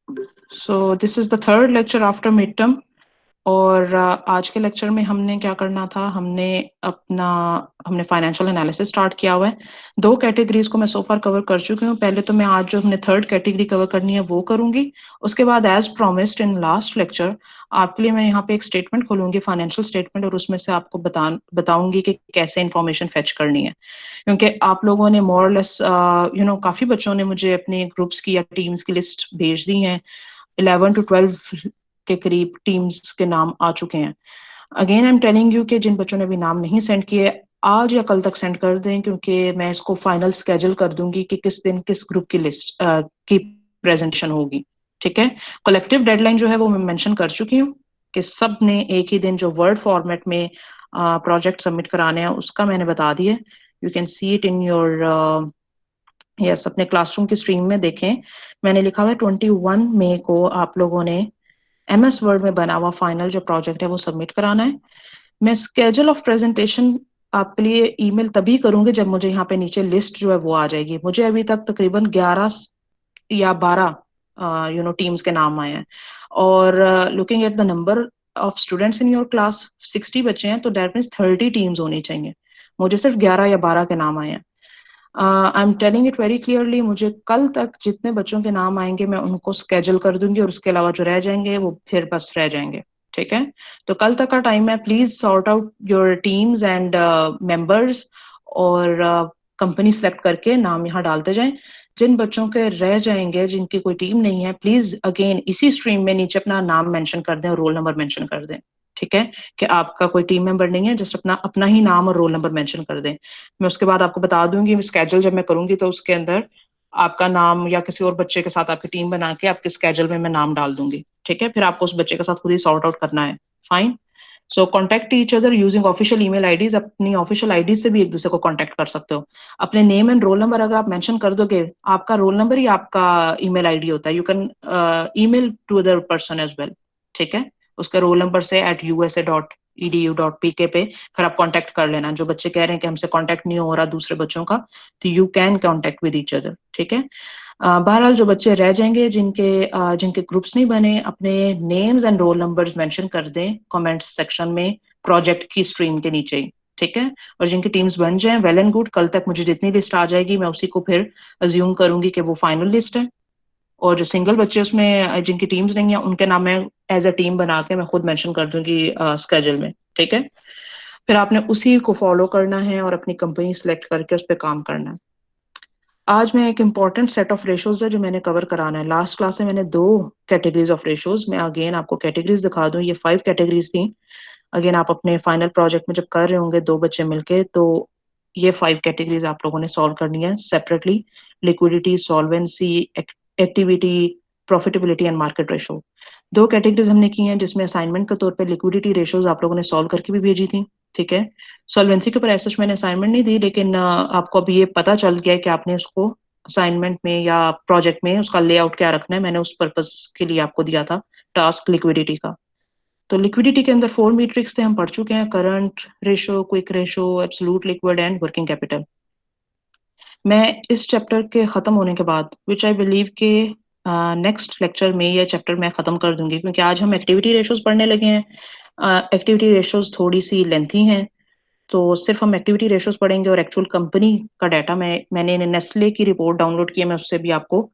So this is the third lecture after midterm. और आज के लेक्चर में हमने क्या करना था, हमने फाइनेंशियल एनालिसिस स्टार्ट किया हुआ है। दो कैटेगरीज को मैं सो फार कवर कर चुकी हूँ। पहले तो मैं आज जो हमने थर्ड कैटेगरी कवर करनी है वो करूंगी। उसके बाद as promised in last lecture आपके लिए मैं यहाँ पे एक स्टेटमेंट खोलूंगी, फाइनेंशियल स्टेटमेंट, और उसमें से आपको बताऊंगी कि कैसे इंफॉर्मेशन फेच करनी है। क्योंकि आप लोगों ने मोर लेस काफी बच्चों ने मुझे अपने ग्रुप्स की या टीम्स की लिस्ट भेज दी है। 11 to 12 के करीब टीम्स के नाम आ चुके हैं। Again I am telling you कि जिन बच्चों ने अभी नाम नहीं सेंड किए, आज या कल तक सेंड कर दें, क्योंकि मैं इसको फाइनल स्केड्यूल कर दूंगी कि किस दिन किस ग्रुप की लिस्ट की प्रेजेंटेशन होगी। ठीक है। कलेक्टिव डेडलाइन जो है वो मैं मेंशन कर चुकी हूँ कि सब ने एक ही दिन जो वर्ड फॉर्मेट में प्रोजेक्ट सबमिट कराने हैं उसका मैंने बता दिया। You can see it in your yes, अपने क्लासरूम की स्ट्रीम में देखें। मैंने लिखा हुआ है 21 मई को आप लोगों ने MS वर्ड में बना हुआ फाइनल जो प्रोजेक्ट है वो सबमिट कराना है। मैं स्केड्यूल ऑफ प्रेजेंटेशन आपके लिए ईमेल तभी करूंगी जब मुझे यहाँ पे नीचे लिस्ट जो है वो आ जाएगी। मुझे अभी तक तकरीबन 11 या 12 टीम्स के नाम आए हैं। और looking at the number of students in your class, 60 बच्चे हैं, तो दैट मीन्स 30 टीम्स होनी चाहिए। मुझे सिर्फ 11 या 12 के नाम आए हैं। I am telling it very clearly, मुझे कल तक जितने बच्चों के नाम आएंगे मैं उनको स्केड्यूल कर दूंगी, और उसके अलावा जो रह जाएंगे वो फिर बस रह जाएंगे। ठीक है। तो कल तक का टाइम है, please sort out your teams and members, और कंपनी सेलेक्ट करके नाम यहाँ डालते जाएं। जिन बच्चों के रह जाएंगे, जिनकी कोई टीम नहीं है, प्लीज अगेन इसी स्ट्रीम में नीचे अपना नाम मेंशन कर दें और रोल नंबर मेंशन कर दें। ठीक है। कि आपका कोई टीम मेंबर नहीं है, जस्ट अपना अपना ही नाम और रोल नंबर मेंशन कर दें। मैं उसके बाद आपको बता दूंगी स्केड्यूल जब मैं करूंगी तो उसके अंदर आपका नाम या किसी और बच्चे के साथ आपकी टीम बना के आपके स्केड्यूल में मैं नाम डाल दूंगी। ठीक है। फिर आपको उस बच्चे के साथ खुद ही सॉर्ट आउट करना है। Fine. So contact each other using official email IDs. अपनी ऑफिशियल आईडी से भी एक दूसरे को कॉन्टेक्ट कर सकते हो। अपने नेम एंड रोल नंबर अगर आप मेंशन कर दोगे, आपका रोल नंबर ही आपका ईमेल आईडी होता है। You can email to other person as well. ठीक है। उसके रोल नंबर से @usa.edu.pk पे फिर आप कांटेक्ट कर लेना। जो बच्चे कह रहे हैं कि हमसे कांटेक्ट नहीं हो रहा दूसरे बच्चों का, तो you can contact with each other. ठीक है। बहरहाल जो बच्चे रह जाएंगे, जिनके ग्रुप्स नहीं बने, अपने names and roll numbers mention कर दें कमेंट्स सेक्शन में प्रोजेक्ट की स्ट्रीम के नीचे ही। ठीक है। और जिनकी टीम्स बन जाएं, वेल एंड गुड। कल तक मुझे जितनी लिस्ट आ जाएगी मैं उसी को फिर अज्यूम करूंगी कि वो फाइनल लिस्ट है। और जो सिंगल बच्चे उसमें जिनकी टीम्स नहीं है उनके नाम मैं एज अ टीम बना के मैं खुद मेंशन कर दूंगी स्केड्यूल में। ठीक है। फिर आपने उसी को फॉलो करना है और अपनी कंपनी सेलेक्ट करके उस पर काम करना है। आज मैं एक इम्पॉर्टेंट सेट ऑफ रेशोज है जो मैंने कवर कराना है। लास्ट क्लास में मैंने दो कैटेगरीज ऑफ रेशोज, मैं अगेन आपको कैटेगरीज दिखा दूं। ये 5 कैटेगरीज थी। अगेन आप अपने फाइनल प्रोजेक्ट में जब कर रहे होंगे दो बच्चे मिलके, तो ये 5 कैटेगरीज आप लोगों ने सॉल्व करनी है separately. Liquidity, solvency, activity, profitability and market ratio. दो कैटेगरीज हमने की हैं, जिसमें असाइनमेंट के तौर पे लिक्विडिटी रेशोज आप लोगों ने सॉल्व करके भी भेजी थी। ठीक है। सॉल्वेंसी के ऊपर ऐसा मैंने असाइनमेंट नहीं दी, लेकिन आपको अभी ये पता चल गया है कि आपने उसको असाइनमेंट में या प्रोजेक्ट में उसका लेआउट क्या रखना है। मैंने उस पर्पज के लिए आपको दिया था टास्क लिक्विडिटी का। तो लिक्विडिटी के अंदर 4 मैट्रिक्स थे, हम पढ़ चुके हैं। Current ratio, quick ratio, absolute liquid and working capital. मैं इस चैप्टर के खत्म होने के बाद, विच आई बिलीव के नेक्स्ट लेक्चर में यह चैप्टर मैं खत्म कर दूंगी, क्योंकि आज हम एक्टिविटी रेशोज पढ़ने लगे हैं। एक्टिविटी रेशोज थोड़ी सी लेंथी हैं, तो सिर्फ हम एक्टिविटी रेशोज पढ़ेंगे और एक्चुअल कंपनी का डाटा मैंने नेस्ले की रिपोर्ट डाउनलोड की है, मैं उससे भी आपको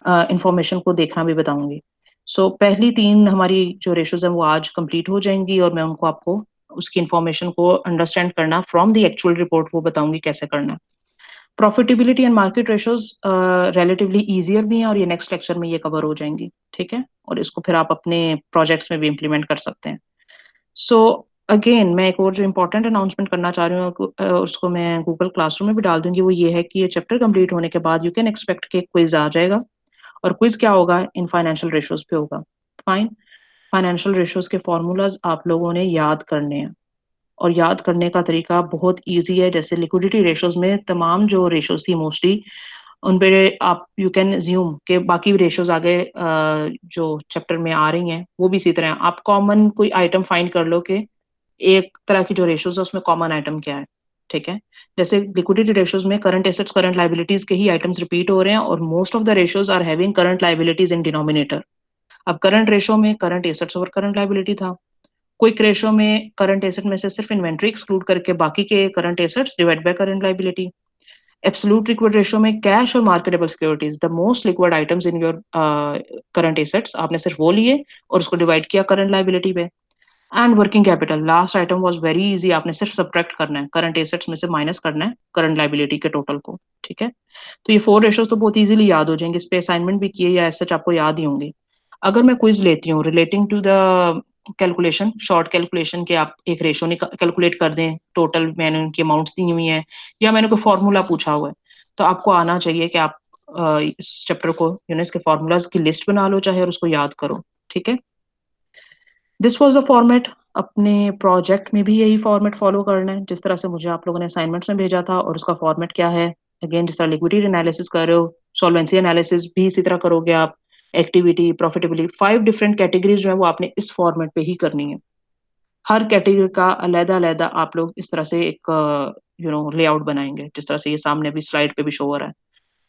इंफॉर्मेशन को देखना भी बताऊंगी। पहली 3 हमारी जो रेशोज हैं वो आज कंप्लीट हो जाएंगी, और मैं उनको आपको उसकी इंफॉर्मेशन को अंडरस्टैंड करना फ्रॉम द एक्चुअल रिपोर्ट वो बताऊंगी कैसे करना है। Profitability and market ratios relatively easier भी हैं, और ये नेक्स्ट लेक्चर में ये कवर हो जाएंगी। ठीक है। और इसको फिर आप अपने प्रोजेक्ट्स में भी इम्प्लीमेंट कर सकते हैं। सो अगेन मैं एक और जो इम्पोर्टेंट अनाउंसमेंट करना चाह रही हूँ, उसको मैं गूगल क्लासरूम में भी डाल दूंगी। वो ये है कि ये चैप्टर कंप्लीट होने के बाद यू कैन एक्सपेक्ट कि क्विज आ जाएगा। और क्विज क्या होगा, इन फाइनेंशियल रेशोज पे होगा। फाइन। फाइनेंशियल रेशोज के फॉर्मूलाज आप लोगों ने याद करने हैं, और याद करने का तरीका बहुत इजी है। जैसे लिक्विडिटी रेशोज में तमाम जो रेशोज थी मोस्टली, उन पे आप यू कैन ज्यूम के बाकी रेशोज आगे जो चैप्टर में आ रही हैं वो भी इसी तरह हैं। आप कॉमन कोई आइटम फाइंड कर लो कि एक तरह की जो रेशोज है उसमें कॉमन आइटम क्या है। ठीक है। जैसे लिक्विडिटी रेशोज में करंट एसेट्स करंट लाइबिलिटीज के ही आइटम्स रिपीट हो रहे हैं, और most of the ratios are having current liabilities in denominator. अब करंट रेशो में current assets over current liability था। क्विक रेशो में करंट एसेट में से सिर्फ इन्वेंट्री एक्सक्लूड करके बाकी के current assets divide by current liability. Absolute liquid ratio में कैश और marketable securities the most liquid items in your current assets, आपने सिर्फ वो लिए और उसको डिवाइड किया करंट लाइबिलिटी पे। And working capital last item was very easy, आपने सिर्फ सब्ट्रैक्ट करना है, करंट एसेट्स में से माइनस करना है करंट लाइबिलिटी के टोटल को। ठीक है, तो ये 4 रेशोज तो बहुत इजीली याद हो जाएंगे, इस पे असाइनमेंट भी किए या सच आपको याद ही होंगे। अगर मैं क्विज लेती हूँ relating to the calculation, short calculation के आप एक रेशो कैलकुलेट कर दें, टोटल मैंने उनकी अमाउंट्स दी हुई है या मैंने कोई फॉर्मूला पूछा हुआ है, तो आपको आना चाहिए कि आप इस चैप्टर को इसके फॉर्मूलाज की लिस्ट बना लो चाहे और उसको याद करो। ठीक है, दिस वॉज द फॉर्मेट। अपने प्रोजेक्ट में भी यही फॉर्मेट फॉलो करना है जिस तरह से मुझे आप लोगों ने असाइनमेंट्स में भेजा था, और उसका फॉर्मेट क्या है, अगेन जिस तरह लिक्विडिटी एनालिसिस कर रहे हो, सॉल्वेंसी एनालिसिस भी इसी तरह करोगे आप। एक्टिविटी, प्रॉफिटेबिलिटी, 5 डिफरेंट कैटेगरीज जो है वो आपने इस फॉर्मेट पे ही करनी है। हर कैटेगरी का अलग अलग आप लोग इस तरह से एक लेआउट बनाएंगे जिस तरह से ये सामने भी स्लाइड पे भी शो हो रहा है।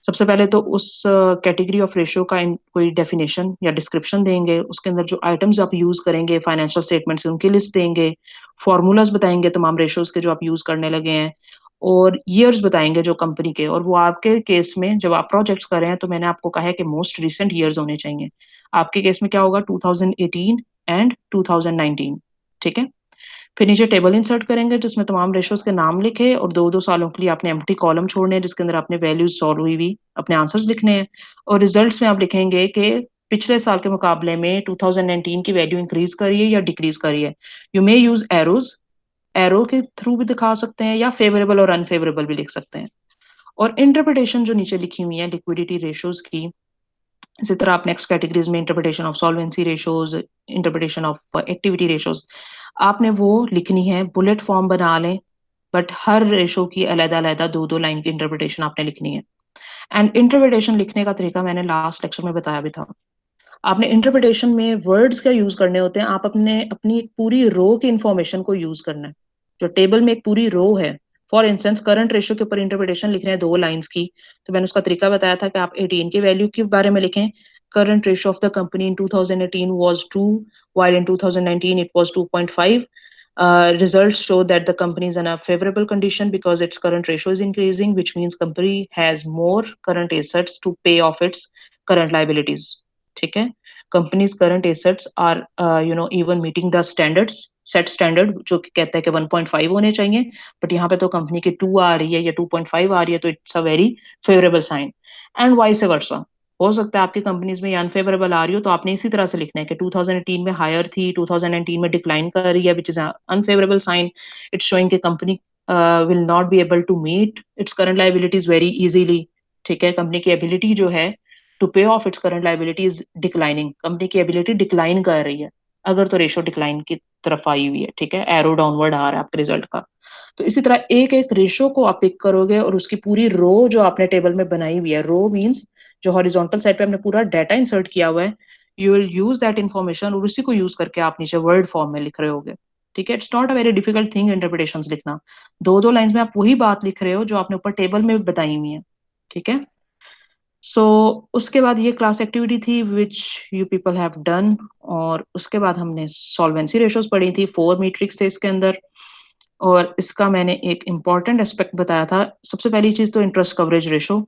सबसे पहले तो उस कैटेगरी ऑफ रेशियो का कोई डेफिनेशन या डिस्क्रिप्शन देंगे, उसके अंदर जो आइटम्स आप यूज करेंगे फाइनेंशियल स्टेटमेंट्स उनकी लिस्ट देंगे, फॉर्मूलाज बताएंगे तमाम रेशियोज के जो आप यूज करने लगे हैं, और ईयर्स बताएंगे जो कंपनी के, और वो आपके केस में जब आप प्रोजेक्ट्स कर रहे हैं तो मैंने आपको कहा है कि मोस्ट रिसेंट ईयर्स होने चाहिए। आपके केस में क्या होगा, 2018 एंड 2019। ठीक है, फिर नीचे टेबल इंसर्ट करेंगे जिसमें तमाम रेशोज के नाम लिखे, और 2-2 सालों के लिए आपने एम्प्टी कॉलम छोड़ने हैं जिसके अंदर आपने वैल्यूज सॉल्व हुई हुई अपने आंसर्स लिखने हैं, और रिजल्ट्स में आप लिखेंगे कि पिछले साल के मुकाबले में 2019 की वैल्यू इंक्रीज करी है या डिक्रीज करी है। You may use arrows, arrow के थ्रू भी दिखा सकते हैं या फेवरेबल और अनफेवरेबल भी लिख सकते हैं। और इंटरप्रिटेशन जो नीचे लिखी हुई है लिक्विडिटी रेशोज की, इसी तरह आप नेक्स्ट कैटेगरीज में interpretation of solvency ratios, interpretation of activity ratios, आपने वो लिखनी है, बुलेट फॉर्म बना लें, बट हर रेशो की अलग अलग 2-2 लाइन की इंटरप्रिटेशन आपने लिखनी है। एंड इंटरप्रिटेशन लिखने का तरीका मैंने लास्ट लेक्चर में बताया भी था। आपने इंटरप्रिटेशन में वर्ड्स क्या यूज करने होते हैं, आप अपने अपनी एक पूरी रो की इंफॉर्मेशन को यूज करना है। जो टेबल में एक पूरी रो है, फॉर इंस्टेंस करंट रेशियो के ऊपर इंटरप्रिटेशन लिख रहे हैं 2 लाइन्स की, तो मैंने उसका तरीका बताया था कि आप 18 की वैल्यू के बारे में लिखें। Current ratio of the company in 2018 was 2, while in 2019 it was 2.5. Results show that the company is in a favorable condition because its current ratio is increasing, which means company has more current assets to pay off its current liabilities. ठीक है, companies current assets are even meeting the standards, set standard जो कि कहता है कि 1.5 होने चाहिए, but यहाँ पे तो कंपनी की 2 आ रही है या 2.5 आ रही है, तो it's a very favourable sign. And vice versa, हो सकता है आपकी कंपनीज में ये अनफेवरेबल आ रही हो, तो आपने इसी तरह से लिखना है कि 2018 में हायर थी, 2019 में डिक्लाइन कर रही है, which is unfavourable sign. It's showing कि company will not be able to meet its current liabilities very easily. ठीक है, कंपनी की एबिलिटी जो है to pay off its current liability is declining, company की एबिलिटी डिक्लाइन कर रही है अगर तो रेशो डिक्लाइन की तरफ आई हुई है। ठीक है, एरो डाउनवर्ड आ रहा है आपके रिजल्ट का। तो इसी तरह एक एक रेशो को आप पिक करोगे और उसकी पूरी रो जो आपने टेबल में बनाई हुई है, रो मींस जो हॉरिजॉन्टल साइड पे आपने पूरा डाटा इंसर्ट किया हुआ है, you will use that information और उसी को यूज करके आप नीचे वर्ड फॉर्म में लिख रहे होगे। ठीक है, it's not a very difficult thing interpretations लिखना। 2-2 लाइंस में आप वही बात लिख रहे हो जो आपने ऊपर टेबल में बताई हुई है। ठीक है, सो उसके बाद ये क्लास एक्टिविटी थी which you people have done, और उसके बाद हमने सॉल्वेंसी रेशोज पढ़ी थी, 4 मैट्रिक्स थे इसके अंदर, और इसका मैंने एक इम्पॉर्टेंट एस्पेक्ट बताया था। सबसे पहली चीज तो interest coverage ratio,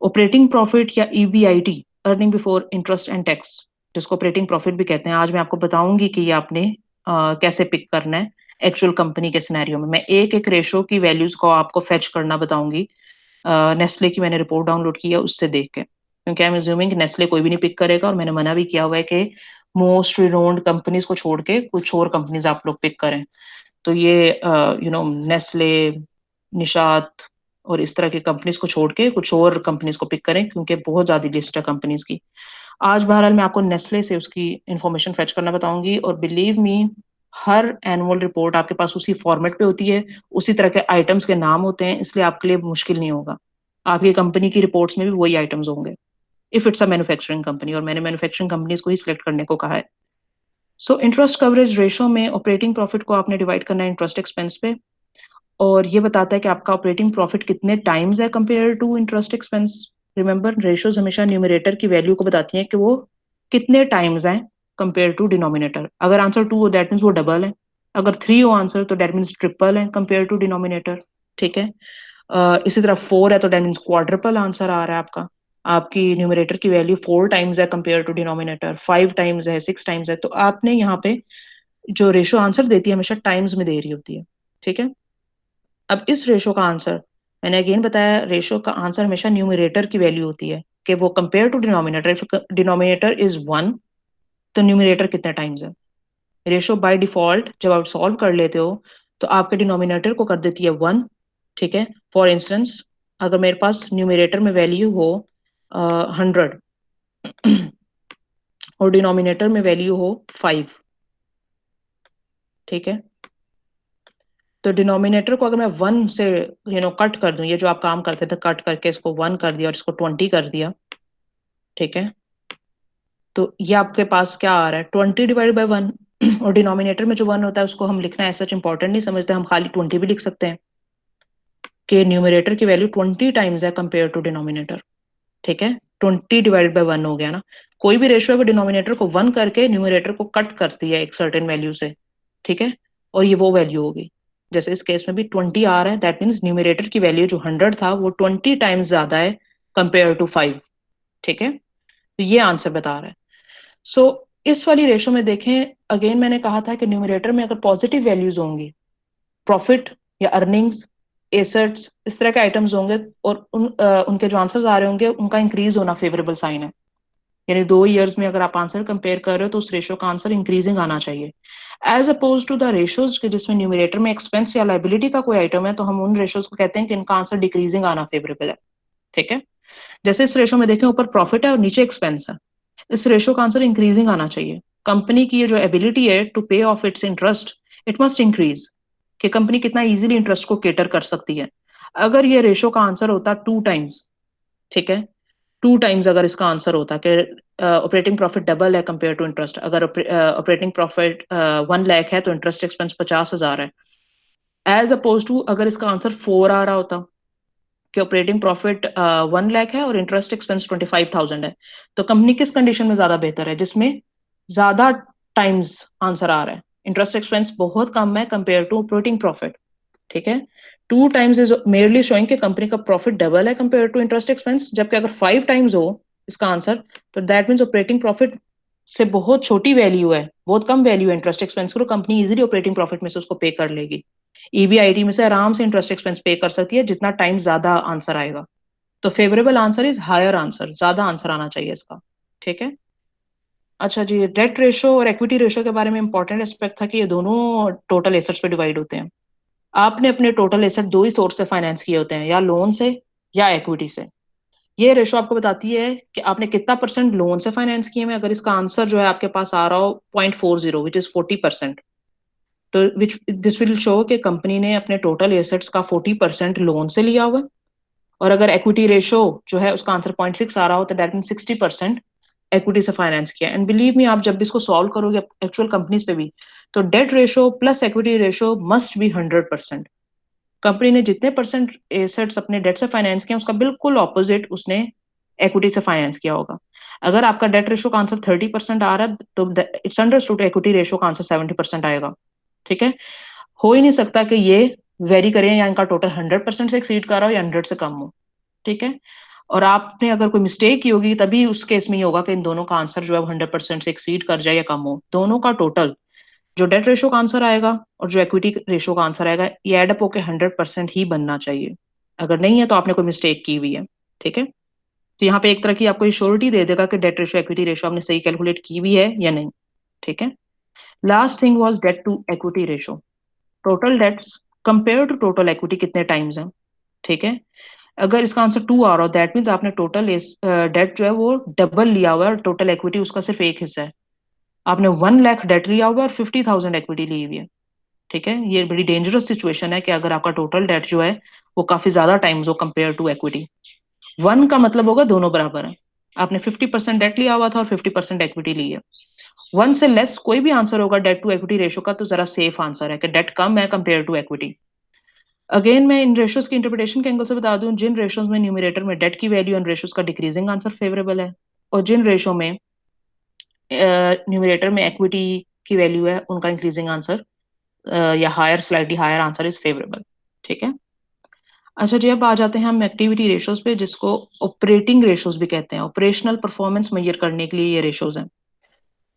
operating profit या EBIT, earning before interest and tax, जिसको ऑपरेटिंग प्रॉफिट भी कहते हैं। आज मैं आपको बताऊंगी कि ये आपने कैसे पिक करना है एक्चुअल कंपनी के सिनेरियो में। मैं एक एक रेशो की वैल्यूज को आपको फेच करना बताऊंगी, नेस्ले की मैंने रिपोर्ट डाउनलोड की है उससे देख के, क्योंकि आई एम अज्यूमिंग नेस्ले कोई भी नहीं पिक करेगा, और मैंने मना भी किया हुआ है कि मोस्ट रिनोन्ड कंपनीज को छोड़ के कुछ और कंपनीज आप लोग पिक करें। तो ये नेस्ले, निशात और इस तरह की कंपनीज को छोड़ के कुछ और कंपनीज को पिक करें, क्योंकि बहुत ज्यादा लिस्ट है कंपनीज की। आज बहरहाल मैं आपको नेस्ले से उसकी इंफॉर्मेशन फेच करना बताऊंगी, और बिलीव मी हर एनुअल रिपोर्ट आपके पास उसी फॉर्मेट पे होती है, उसी तरह के आइटम्स के नाम होते हैं, इसलिए आपके लिए मुश्किल नहीं होगा। आपकी कंपनी की रिपोर्ट्स में भी वही आइटम्स होंगे if it's a manufacturing company, और मैंने मैन्युफैक्चरिंग कंपनीज को ही सिलेक्ट करने को कहा है। सो इंटरेस्ट कवरेज रेशो में ऑपरेटिंग प्रॉफिट को आपने डिवाइड करना है इंटरेस्ट एक्सपेंस पे, और ये बताता है कि आपका ऑपरेटिंग प्रॉफिट कितने टाइम्स है compare to interest expense. Remember ratios हमेशा न्यूमरेटर की वैल्यू को बताती हैं कि वो कितने टाइम्स हैं कंपेयर टू डिनोमिनेटर। अगर आंसर 2 हो दैट मीन्स वो डबल है, अगर 3 हो आंसर तो दैट मीन्स ट्रिपल है कंपेयर टू डिनोमिनेटर। ठीक है। इसी तरह 4 है तो दैट मीन्स क्वाड्रपल आंसर आ रहा है आपका। आपकी न्यूमरेटर की वैल्यू 4 टाइम्स है कंपेयर टू डिनोमिनेटर, 5 टाइम्स है, 6 टाइम्स है, तो आपने यहाँ पे जो रेशो आंसर देती है हमेशा टाइम्स में दे रही होती है। ठीक है। अब इस रेशो का आंसर, मैंने अगेन बताया, रेशो का आंसर हमेशा न्यूमरेटर की वैल्यू होती है कि वो compare to denominator, if denominator is 1 तो न्यूमरेटर कितने टाइम्स है। रेशो बाय डिफॉल्ट जब आप सॉल्व कर लेते हो तो आपके डिनोमिनेटर को कर देती है 1। ठीक है। फॉर इंस्टेंस, अगर मेरे पास न्यूमरेटर में वैल्यू हो 100 और डिनोमिनेटर में वैल्यू हो 5। ठीक है। तो डिनोमिनेटर को अगर मैं 1 से कट कर दूं, ये जो आप काम करते थे कट करके इसको 1 कर दिया और इसको 20 कर दिया। ठीक है। तो ये आपके पास क्या आ रहा है, 20/1। और डिनोमिनेटर में जो 1 होता है उसको हम लिखना ऐसा इंपॉर्टेंट नहीं समझते, हम खाली 20 भी लिख सकते हैं कि न्यूमरेटर की वैल्यू 20 टाइम्स है कंपेयर टू डिनोमिनेटर। ठीक है। 20/1 हो गया ना। कोई भी रेशियो अगर डिनोमिनेटर को 1 करके न्यूमरेटर को कट करती है एक सर्टेन वैल्यू से, ठीक है, और ये वो वैल्यू होगी। जैसे इस केस में भी 20 आ रहा है, दैट मीन्स न्यूमरेटर की वैल्यू जो 100 था वो 20 टाइम्स ज्यादा है कंपेयर टू 5। ठीक है। तो ये आंसर बता रहा है। सो इस वाली रेशो में देखें, अगेन मैंने कहा था कि न्यूमरेटर में अगर पॉजिटिव वैल्यूज होंगी, प्रॉफिट या अर्निंग्स, एसेट्स, इस तरह के आइटम्स होंगे और उनके जो आंसर्स आ रहे होंगे उनका इंक्रीज होना फेवरेबल साइन है। यानी 2 ईयर्स में अगर आप आंसर कंपेयर कर रहे हो तो उस रेशो का आंसर इंक्रीजिंग आना चाहिए, as opposed to the ratios के जिसमें न्यूमरेटर में एक्सपेंस या लाइबिलिटी का कोई आइटम है तो हम उन रेशोज को कहते हैं कि इनका आंसर डिक्रीजिंग आना फेवरेबल है। ठीक है। जैसे इस रेशो में देखें, ऊपर प्रॉफिट है और नीचे एक्सपेंस है, इस रेशो का आंसर इंक्रीजिंग आना चाहिए। कंपनी की ये जो एबिलिटी है to pay off it's interest, it must increase, कि कंपनी कितना इजीली इंटरेस्ट को केटर कर सकती है। अगर ये रेशो का आंसर होता 2 टाइम्स, ठीक है, 2 टाइम्स अगर इसका आंसर होता कि ऑपरेटिंग प्रॉफिट डबल है कंपेयर टू इंटरेस्ट, अगर ऑपरेटिंग प्रॉफिट 1 लाख है तो इंटरेस्ट एक्सपेंस 50,000 है, एज अपोज टू अगर इसका आंसर 4 आ रहा होता कि ऑपरेटिंग प्रॉफिट 1 लाख है और इंटरेस्ट एक्सपेंस 25,000 है, तो कंपनी किस कंडीशन में ज्यादा बेहतर है, जिसमें ज्यादा टाइम्स आंसर आ रहा है, इंटरेस्ट एक्सपेंस बहुत कम है कंपेयर टू ऑपरेटिंग प्रॉफिट। ठीक है। 2 टाइम्स इज मेयरली शोइंग कि कंपनी का प्रॉफिट डबल है कंपेयर टू इंटरेस्ट एक्सपेंस, जबकि अगर 5 टाइम्स हो इसका आंसर तो दैट मीन्स ऑपरेटिंग प्रॉफिट से बहुत छोटी वैल्यू है, बहुत कम वैल्यू है इंटरेस्ट एक्सपेंस को, कंपनी इजीली ऑपरेटिंग प्रॉफिट में से उसको पे कर लेगी। ईबीआईटी में से आराम से इंटरेस्ट एक्सपेंस पे कर सकती है जितना टाइम ज्यादा आंसर आएगा। तो favourable answer is higher answer, ज्यादा आंसर आना चाहिए इसका। ठीक है। अच्छा जी, डेट रेशो और इक्विटी रेशो के बारे में इंपॉर्टेंट एस्पेक्ट था कि ये दोनों टोटल एसेट्स पे डिवाइड होते हैं। आपने अपने टोटल एसेट दो ही सोर्स से फाइनेंस किए होते हैं, या लोन से या इक्विटी से। ये रेशो आपको बताती है कि आपने कितना परसेंट लोन से फाइनेंस किए हैं। अगर इसका आंसर जो है आपके पास आ रहा हो 0.40 विच इज 40%, तो विच दिस विल शो कि कंपनी ने अपने टोटल एसेट्स का 40% लोन से लिया हुआ है। और अगर इक्विटी रेशो जो है उसका आंसर 0.6 आ रहा हो तो दैट मीन 60% इक्विटी से फाइनेंस किया। एंड बिलीव मी, आप जब भी इसको सॉल्व करोगे एक्चुअल कंपनीज पे भी, तो debt ratio plus equity ratio must be 100%। Company ने जितने परसेंट एसेट्स अपने डेट से फाइनेंस किया उसका बिल्कुल ऑपोजिट उसने इक्विटी से फाइनेंस किया होगा। अगर आपका डेट रेशो का आंसर 30% आ रहा है तो इट्स अंडरस्टूड इक्विटी रेशो का आंसर 70% आएगा। ठीक है। हो ही नहीं सकता कि ये वेरी करें या इनका टोटल 100% से एक्सीड कर रहा हो या 100 से कम हो। ठीक है। और आपने अगर कोई मिस्टेक की होगी तभी उस केस में ये होगा कि इन दोनों का आंसर जो है वो 100% से एक्सीड कर जाए या कम हो। दोनों का टोटल, जो डेट रेशो का आंसर आएगा और जो इक्विटी रेशो का आंसर आएगा, ये एडअप होकर 100% ही बनना चाहिए। अगर नहीं है तो आपने कोई मिस्टेक की हुई है। ठीक है। तो यहाँ पे एक तरह की आपको श्योरिटी दे देगा कि डेट रेशो इक्विटी रेशो आपने सही कैलकुलेट की हुई है या नहीं। ठीक है। Last thing was debt to equity ratio. Total debts compare to total equity कितने टाइम्स हैं। ठीक है। अगर इसका आंसर 2 आ रहा हो दैट मीन्स आपने टोटल डेट जो है वो डबल लिया हुआ है और टोटल इक्विटी उसका सिर्फ एक हिस्सा है। आपने 1 लाख डेट लिया हुआ है और 50,000 इक्विटी ली हुई है। ठीक है। ये बड़ी डेंजरस सिचुएशन है कि अगर आपका टोटल डेट जो है वो काफी ज्यादा टाइम्स हो कंपेयर टू इक्विटी। 1 का मतलब होगा दोनों बराबर है, आपने 50% डेट लिया हुआ था और 50% इक्विटी ली है। 1 से लेस कोई भी आंसर होगा डेट टू इक्विटी रेशो का तो जरा सेफ आंसर है कि डेट कम है कंपेयर टू इक्विटी। अगेन मैं इन रेशोज की इंटरप्रिटेशन के एंगल से बता दूं, जिन रेशोज में न्यूमरेटर में डेट की वैल्यू एंड रेशोज का डिक्रीजिंग आंसर फेवरेबल है, और जिन रेशो में न्यूमरेटर में इक्विटी की वैल्यू है, उनका इंक्रीजिंग आंसर या higher, slightly higher answer is favourable. ठीक है। अच्छा जी, अब आ जाते हैं हम एक्टिविटी रेशोज पे, जिसको ऑपरेटिंग रेशोज भी कहते हैं। ऑपरेशनल परफॉर्मेंस मेजर करने के लिए ये रेशोज हैं।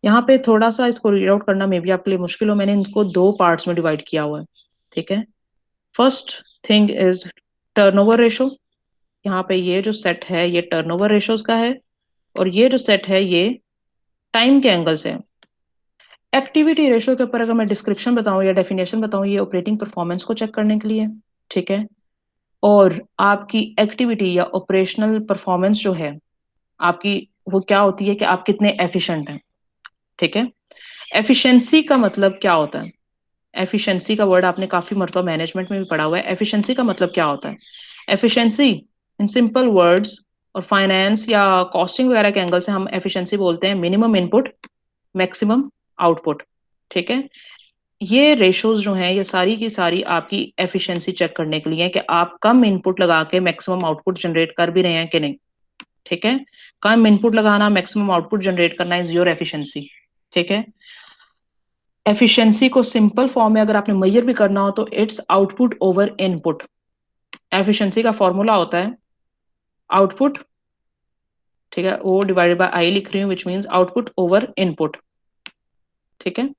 यहाँ पे थोड़ा सा इसको रीड आउट करना मे भी आपके लिए मुश्किल हो, मैंने इनको दो पार्ट्स में डिवाइड किया हुआ है। ठीक है। First thing is turnover ratio. यहाँ पे ये जो सेट है ये टर्नओवर रेशोज का है, और ये जो सेट है ये टाइम के एंगल से है। एक्टिविटी रेशो के ऊपर अगर मैं डिस्क्रिप्शन बताऊं या डेफिनेशन बताऊं, ये ऑपरेटिंग परफॉर्मेंस को चेक करने के लिए। ठीक है। और आपकी एक्टिविटी या ऑपरेशनल परफॉर्मेंस जो है आपकी, वो क्या होती है कि आप कितने एफिशिएंट हैं। ठीक है। एफिशिएंसी का मतलब क्या होता है? एफिशिएंसी का वर्ड आपने काफी मरतबा मैनेजमेंट में भी पढ़ा हुआ है। एफिशिएंसी का मतलब क्या होता है? एफिशिएंसी इन सिंपल वर्ड्स और फाइनेंस या कॉस्टिंग वगैरह के एंगल से हम एफिशिएंसी बोलते हैं मिनिमम इनपुट मैक्सिमम आउटपुट। ठीक है। ये रेशोज जो हैं ये सारी की सारी आपकी एफिशिएंसी चेक करने के लिए है कि आप कम इनपुट लगा के मैक्सिमम आउटपुट जनरेट कर भी रहे हैं कि नहीं। ठीक है। कम इनपुट लगाना, मैक्सिमम आउटपुट जनरेट करना इज योर एफिशिएंसी। ठीक है। एफिशिएंसी को सिंपल फॉर्म में अगर आपने मेजर भी करना हो तो it's output over input. Efficiency का फॉर्मूला होता है आउटपुट, ठीक है, ओ डिवाइडेड बाय आई लिख रही हूँ, which means output over input. ठीक है।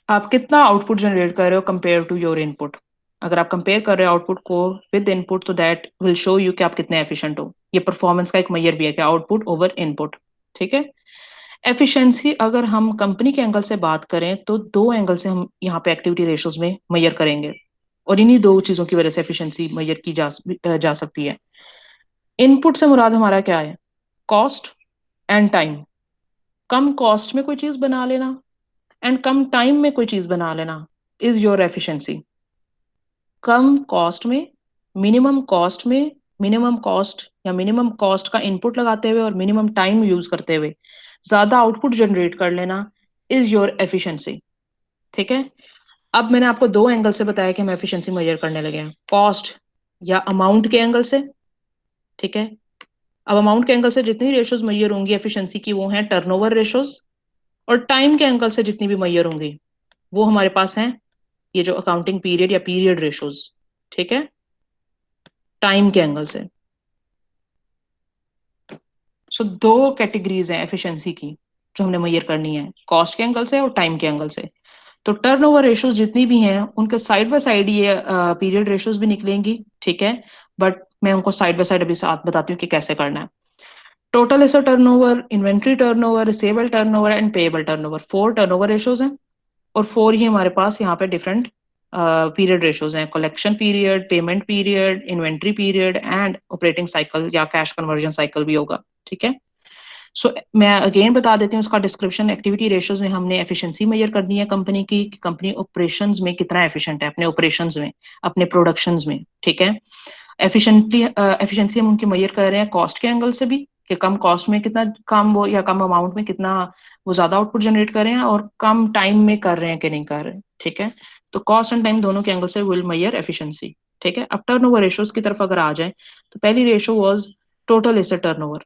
आप कितना आउटपुट जनरेट कर रहे हो कंपेयर टू योर इनपुट। अगर आप कंपेयर कर रहे हो आउटपुट को विद इनपुट, तो दैट विल शो यू कि आप कितने एफिशिएंट हो। ये परफॉर्मेंस का एक मेजर भी है कि आउटपुट ओवर इनपुट। ठीक है। एफिशिएंसी अगर हम कंपनी के एंगल से बात करें तो दो एंगल से हम यहाँ पे एक्टिविटी रेशोज में मेजर करेंगे, और इन्हीं दो चीजों की वजह से एफिशिएंसी मेजर की जा सकती है। इनपुट से मुराद हमारा क्या है? Cost and time. Come cost में कोई चीज बना लेना एंड कम टाइम में कोई चीज बना लेना is your efficiency. Come cost में, मिनिमम कॉस्ट में, मिनिमम कॉस्ट या मिनिमम कॉस्ट का इनपुट लगाते हुए और मिनिमम टाइम यूज करते हुए ज्यादा आउटपुट जनरेट कर लेना इज योर एफिशिएंसी। ठीक है। अब मैंने आपको दो एंगल से बताया कि हम एफिशिएंसी मेजर करने लगे हैं, कॉस्ट या अमाउंट के एंगल से। ठीक है। अब अमाउंट के एंगल से जितनी रेशोज मेजर होंगी एफिशिएंसी की वो हैं टर्नओवर रेशोज, और टाइम के एंगल से जितनी भी मेजर होंगी वो हमारे पास हैं ये जो अकाउंटिंग पीरियड या पीरियड रेशोज। ठीक है। टाइम के एंगल से। सो दो कैटेगरीज हैं एफिशिएंसी की जो हमने मेजर करनी है, कॉस्ट के एंगल से और टाइम के एंगल से। तो टर्नओवर रेशोज जितनी भी हैं उनके साइड बाय साइड ये पीरियड रेशोज भी निकलेंगी। ठीक है। बट मैं उनको साइड बाय साइड अभी साथ बताती हूँ कि कैसे करना है। Total asset turnover, inventory turnover, receivable turnover and payable turnover, four turnover ratios हैं। और फोर ही हमारे पास यहाँ पे डिफरेंट पीरियड रेशोज हैं, collection period, payment period, inventory period and operating cycle या कैश कन्वर्जन साइकिल भी होगा। ठीक है। सो मैं अगेन बता देती हूँ उसका डिस्क्रिप्शन। एक्टिविटी रेशियोज में हमने एफिशिएंसी मेजर करनी है कंपनी की, कि कंपनी ऑपरेशंस में कितना एफिशिएंट है, अपने ऑपरेशंस में, अपने प्रोडक्शंस में। ठीक है। एफिशिएंसी हम उनकी मेजर कर रहे हैं कॉस्ट के एंगल से भी, कि कम कॉस्ट में कितना काम वो, या कम अमाउंट में कितना वो ज्यादा आउटपुट जनरेट कर रहे हैं, और कम टाइम में कर रहे हैं कि नहीं कर रहे हैं। ठीक है। तो कॉस्ट एंड टाइम दोनों के एंगल से विल मेजर एफिशिएंसी। ठीक है। अब टर्नओवर रेशियोज की तरफ अगर आ जाए तो पहली ratio was total asset turnover.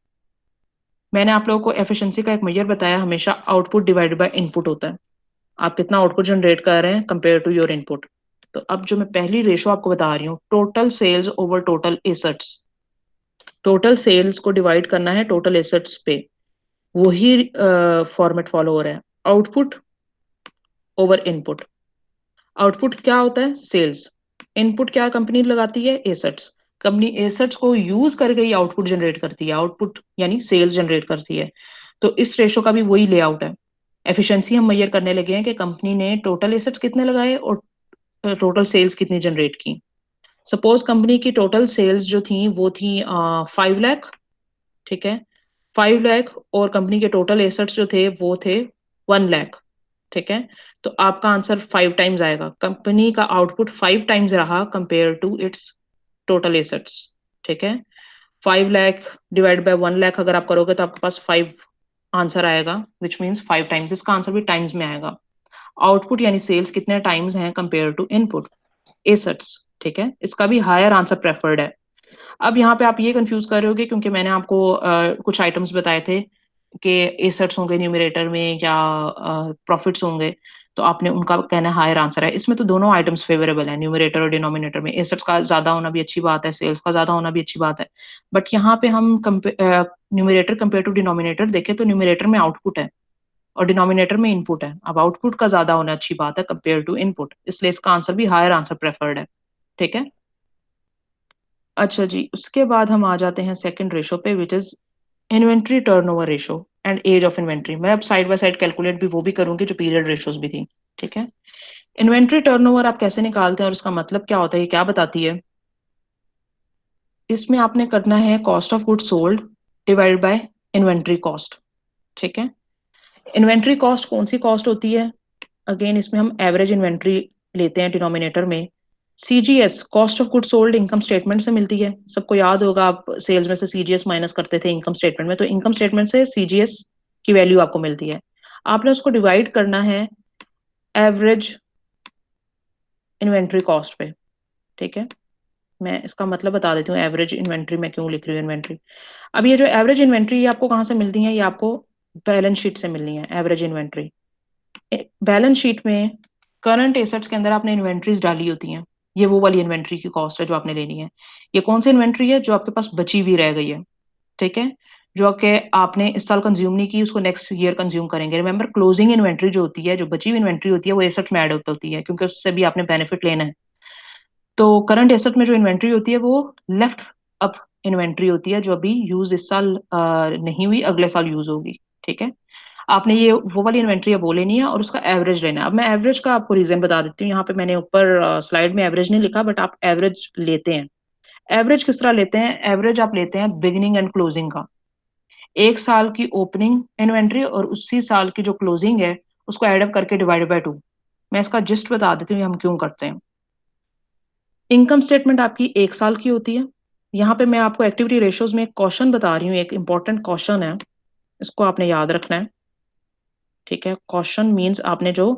मैंने आप लोगों को एफिशिएंसी का एक मेजर बताया, हमेशा आउटपुट डिवाइडेड बाय इनपुट होता है। आप कितना आउटपुट जनरेट कर रहे हैं कंपेयर टू योर इनपुट। तो अब जो मैं पहली रेशो आपको बता रही हूँ, total sales over total assets. Total sales को डिवाइड करना है टोटल एसेट्स पे, वही फॉर्मेट फॉलो हो रहा है। Output over input. आउटपुट क्या होता है? सेल्स। इनपुट क्या कंपनी लगाती है? एसेट्स। कंपनी एसेट्स को यूज करके ही आउटपुट जनरेट करती है, आउटपुट यानी सेल्स जनरेट करती है। तो इस रेशो का भी वही लेआउट है। एफिशिएंसी हम मेजर करने लगे हैं कि कंपनी ने टोटल एसेट्स कितने लगाए और टोटल सेल्स कितनी जनरेट की। सपोज कंपनी की टोटल सेल्स जो थी वो थी 5 लाख। ठीक है। 5 लाख, और कंपनी के टोटल एसेट्स जो थे वो थे 1 लाख। ठीक है। तो आपका आंसर 5 टाइम्स आएगा। कंपनी का आउटपुट 5 टाइम्स रहा compare to its total assets. ठीक है। 5 लाख डिवाइड बाय 1 लाख अगर आप करोगे तो आपके पास 5 आंसर आएगा, विच मीन्स 5 टाइम्स। इसका आंसर भी टाइम्स में आएगा। आउटपुट यानी सेल्स कितने टाइम्स हैं कंपेयर टू इनपुट एसेट्स। ठीक है। इसका भी हायर आंसर प्रेफर्ड है। अब यहाँ पे आप ये कंफ्यूज कर रहे होगे क्योंकि मैंने आपको कुछ आइटम्स बताए थे के एसेट्स होंगे न्यूमरेटर में या प्रॉफिट्स होंगे, तो आपने उनका कहना हायर आंसर है। इसमें तो दोनों आइटम्स फेवरेबल है, न्यूमरेटर और डिनोमिनेटर में एसेट्स का ज्यादा होना भी अच्छी बात है, सेल्स का ज्यादा होना भी अच्छी बात है। बट यहाँ पे हम न्यूमरेटर कंपेयर टू डिनोमिनेटर देखें तो न्यूमरेटर में आउटपुट है और डिनोमिनेटर में इनपुट है। अब आउटपुट का ज्यादा होना अच्छी बात है कंपेयर टू इनपुट, इसलिए इसका आंसर भी हायर आंसर प्रेफर्ड है। ठीक है। अच्छा जी, उसके बाद हम आ जाते हैं सेकंड रेशो पे, which is inventory turnover ratio and age of inventory. मैं अब साइड बाय साइड कैलकुलेट भी वो भी करूंगी जो पीरियड रेशोज भी थी। ठीक है। इन्वेंट्री टर्नओवर आप कैसे निकालते हैं और उसका मतलब क्या होता है, ये क्या बताती है? इसमें आपने करना है cost of good sold divided by inventory cost. ठीक है। इन्वेंट्री कॉस्ट कौन सी कॉस्ट होती है? अगेन इसमें हम एवरेज इन्वेंट्री लेते हैं डिनोमिनेटर में। CGS cost of good sold income statement से मिलती है, सबको याद होगा, आप सेल्स में से सीजीएस माइनस करते थे इनकम स्टेटमेंट में, तो इनकम स्टेटमेंट से सीजीएस की वैल्यू आपको मिलती है। आपने उसको डिवाइड करना है एवरेज इन्वेंट्री कॉस्ट पे। ठीक है। मैं इसका मतलब बता देती हूँ एवरेज इन्वेंट्री में क्यों लिख रही हूँ इन्वेंट्री। अब ये जो एवरेज इन्वेंट्री, ये आपको कहाँ से मिलती है? ये आपको बैलेंस शीट से मिलनी है एवरेज इन्वेंट्री। बैलेंस शीट में करंट एसेट्स के अंदर आपने इन्वेंट्रीज डाली होती हैं, ये वो वाली इन्वेंट्री की कॉस्ट है जो आपने लेनी है। ये कौन सी इन्वेंट्री है? जो आपके पास बची हुई रह गई है। ठीक है। जो कि आपने इस साल कंज्यूम नहीं की, उसको नेक्स्ट ईयर कंज्यूम करेंगे। रिमेंबर, क्लोजिंग इन्वेंट्री जो होती है, जो बची हुई इन्वेंट्री होती है, वो एसेट्स में ऐड होती है क्योंकि उससे भी आपने बेनिफिट लेना है। तो करंट एसेट में जो इन्वेंट्री होती है वो लेफ्ट अप इन्वेंट्री होती है, जो अभी यूज इस साल नहीं हुई, अगले साल यूज होगी। ठीक है। आपने ये वो वाली इन्वेंट्री है वो लेनी है और उसका एवरेज लेना है। अब मैं एवरेज का आपको रीजन बता देती हूँ। यहाँ पे मैंने ऊपर स्लाइड में एवरेज नहीं लिखा, बट आप एवरेज लेते हैं। एवरेज किस तरह लेते हैं? एवरेज आप लेते हैं बिगिनिंग एंड क्लोजिंग का, एक साल की ओपनिंग इन्वेंट्री और उसी साल की जो क्लोजिंग है उसको एडअप करके डिवाइडेड बाय 2। मैं इसका जिस्ट बता देती हूँ हम क्यों करते हैं। इनकम स्टेटमेंट आपकी एक साल की होती है। यहाँ पे मैं आपको एक्टिविटी रेशियोज में एक क्वेश्चन बता रही हूँ, एक इंपॉर्टेंट क्वेश्चन है, इसको आपने याद रखना है। ठीक है। क्वेश्चन मींस आपने जो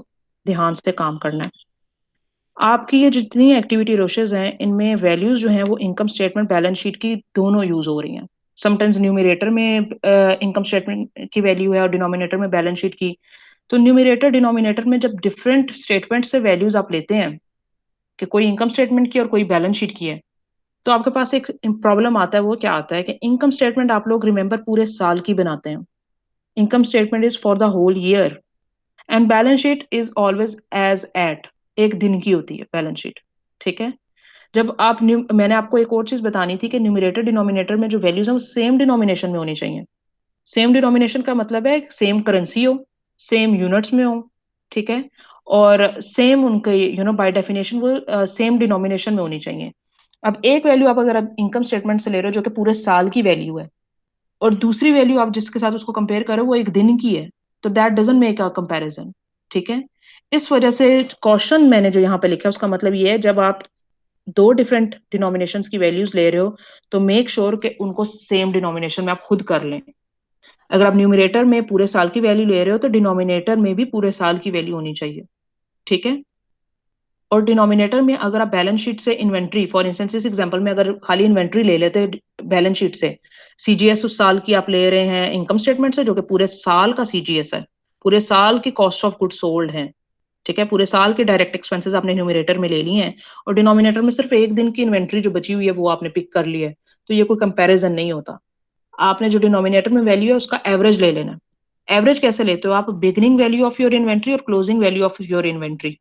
ध्यान से काम करना है। आपकी ये जितनी एक्टिविटी रेशियोज हैं, इनमें वैल्यूज जो हैं वो इनकम स्टेटमेंट बैलेंस शीट की दोनों यूज हो रही हैं। समटाइम्स न्यूमरेटर में इनकम स्टेटमेंट की वैल्यू है और डिनोमिनेटर में बैलेंस शीट की। तो न्यूमरेटर डिनोमिनेटर में जब डिफरेंट स्टेटमेंट से वैल्यूज आप लेते हैं, कि कोई इनकम स्टेटमेंट की और कोई बैलेंस शीट की है, तो आपके पास एक प्रॉब्लम आता है। वो क्या आता है कि इनकम स्टेटमेंट आप लोग रिमेंबर पूरे साल की बनाते हैं। Income statement is for the whole year and balance sheet is always as at, एक दिन की होती है बैलेंस शीट। ठीक है। जब आप मैंने आपको एक और चीज बतानी थी कि न्यूमरेटर डिनोमिनेटर में जो वैल्यूज है वो सेम डिनोमिनेशन में होनी चाहिए। सेम डिनोमिनेशन का मतलब है सेम करेंसी हो, सेम यूनिट्स में हो। ठीक है। और सेम उनके बाय डेफिनेशन वो सेम डिनोमिनेशन में होनी चाहिए। अब एक वैल्यू आप अगर आप इनकम स्टेटमेंट से ले रहे हो जो कि पूरे साल की वैल्यू है, और दूसरी वैल्यू आप जिसके साथ उसको कंपेयर करो वो एक दिन की है, तो that doesn't make a comparison. ठीक है। इस वजह से क्वेश्चन मैंने जो यहाँ पे लिखा है उसका मतलब ये है, जब आप दो डिफरेंट डिनोमिनेशंस की वैल्यूज ले रहे हो तो मेक श्योर कि उनको सेम डिनोमिनेशन में आप खुद कर लें। अगर आप न्यूमरेटर में पूरे साल की वैल्यू ले रहे हो तो डिनोमिनेटर में भी पूरे साल की वैल्यू होनी चाहिए। ठीक है। और डिनोमिनेटर में अगर आप बैलेंस शीट से इन्वेंट्री, फॉर इंस्टेंस इस एग्जांपल में अगर खाली इन्वेंट्री ले लेते बैलेंस शीट से, सीजीएस उस साल की आप ले रहे हैं इनकम स्टेटमेंट से जो कि पूरे साल का सीजीएस है, पूरे साल की कॉस्ट ऑफ गुड सोल्ड है। ठीक है। पूरे साल के डायरेक्ट एक्सपेंसेस आपने न्यूमरेटर में ले लिए हैं और डिनोमिनेटर में सिर्फ एक दिन की इन्वेंट्री जो बची हुई है वो आपने पिक कर ली है, तो ये कोई कंपैरिजन नहीं होता। आपने जो डिनोमिनेटर में वैल्यू है उसका एवरेज ले लेना। एवरेज कैसे लेते हो आप? Beginning value of your inventory और closing value of your inventory.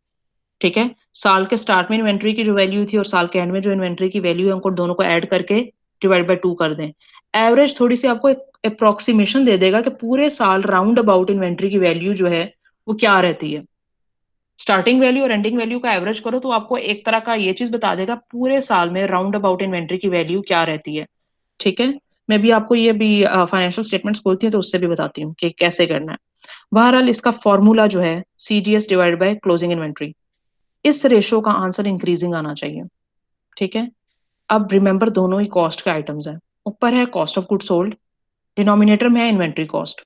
ठीक है। साल के स्टार्ट में इन्वेंट्री की जो वैल्यू थी और साल के एंड में जो इन्वेंट्री की वैल्यू है, उनको दोनों को ऐड करके डिवाइड बाय 2 कर दें। एवरेज थोड़ी सी आपको एक अप्रोक्सीमेशन दे देगा कि पूरे साल राउंड अबाउट इन्वेंट्री की वैल्यू जो है वो क्या रहती है। स्टार्टिंग वैल्यू और एंडिंग वैल्यू का एवरेज करो तो आपको एक तरह का ये चीज बता देगा पूरे साल में राउंड अबाउट इन्वेंट्री की वैल्यू क्या रहती है। ठीक है। मैं भी आपको ये भी फाइनेंशियल स्टेटमेंट्स खोलती हूँ तो उससे भी बताती हूँ कि कैसे करना है। बहरहाल इसका फॉर्मूला जो है CGS divide by closing inventory, इस रेशो का आंसर इंक्रीजिंग आना चाहिए। ठीक है। अब रिमेंबर दोनों ही कॉस्ट के आइटम्स हैं। ऊपर है cost of good sold, denominator में है इन्वेंट्री कॉस्ट।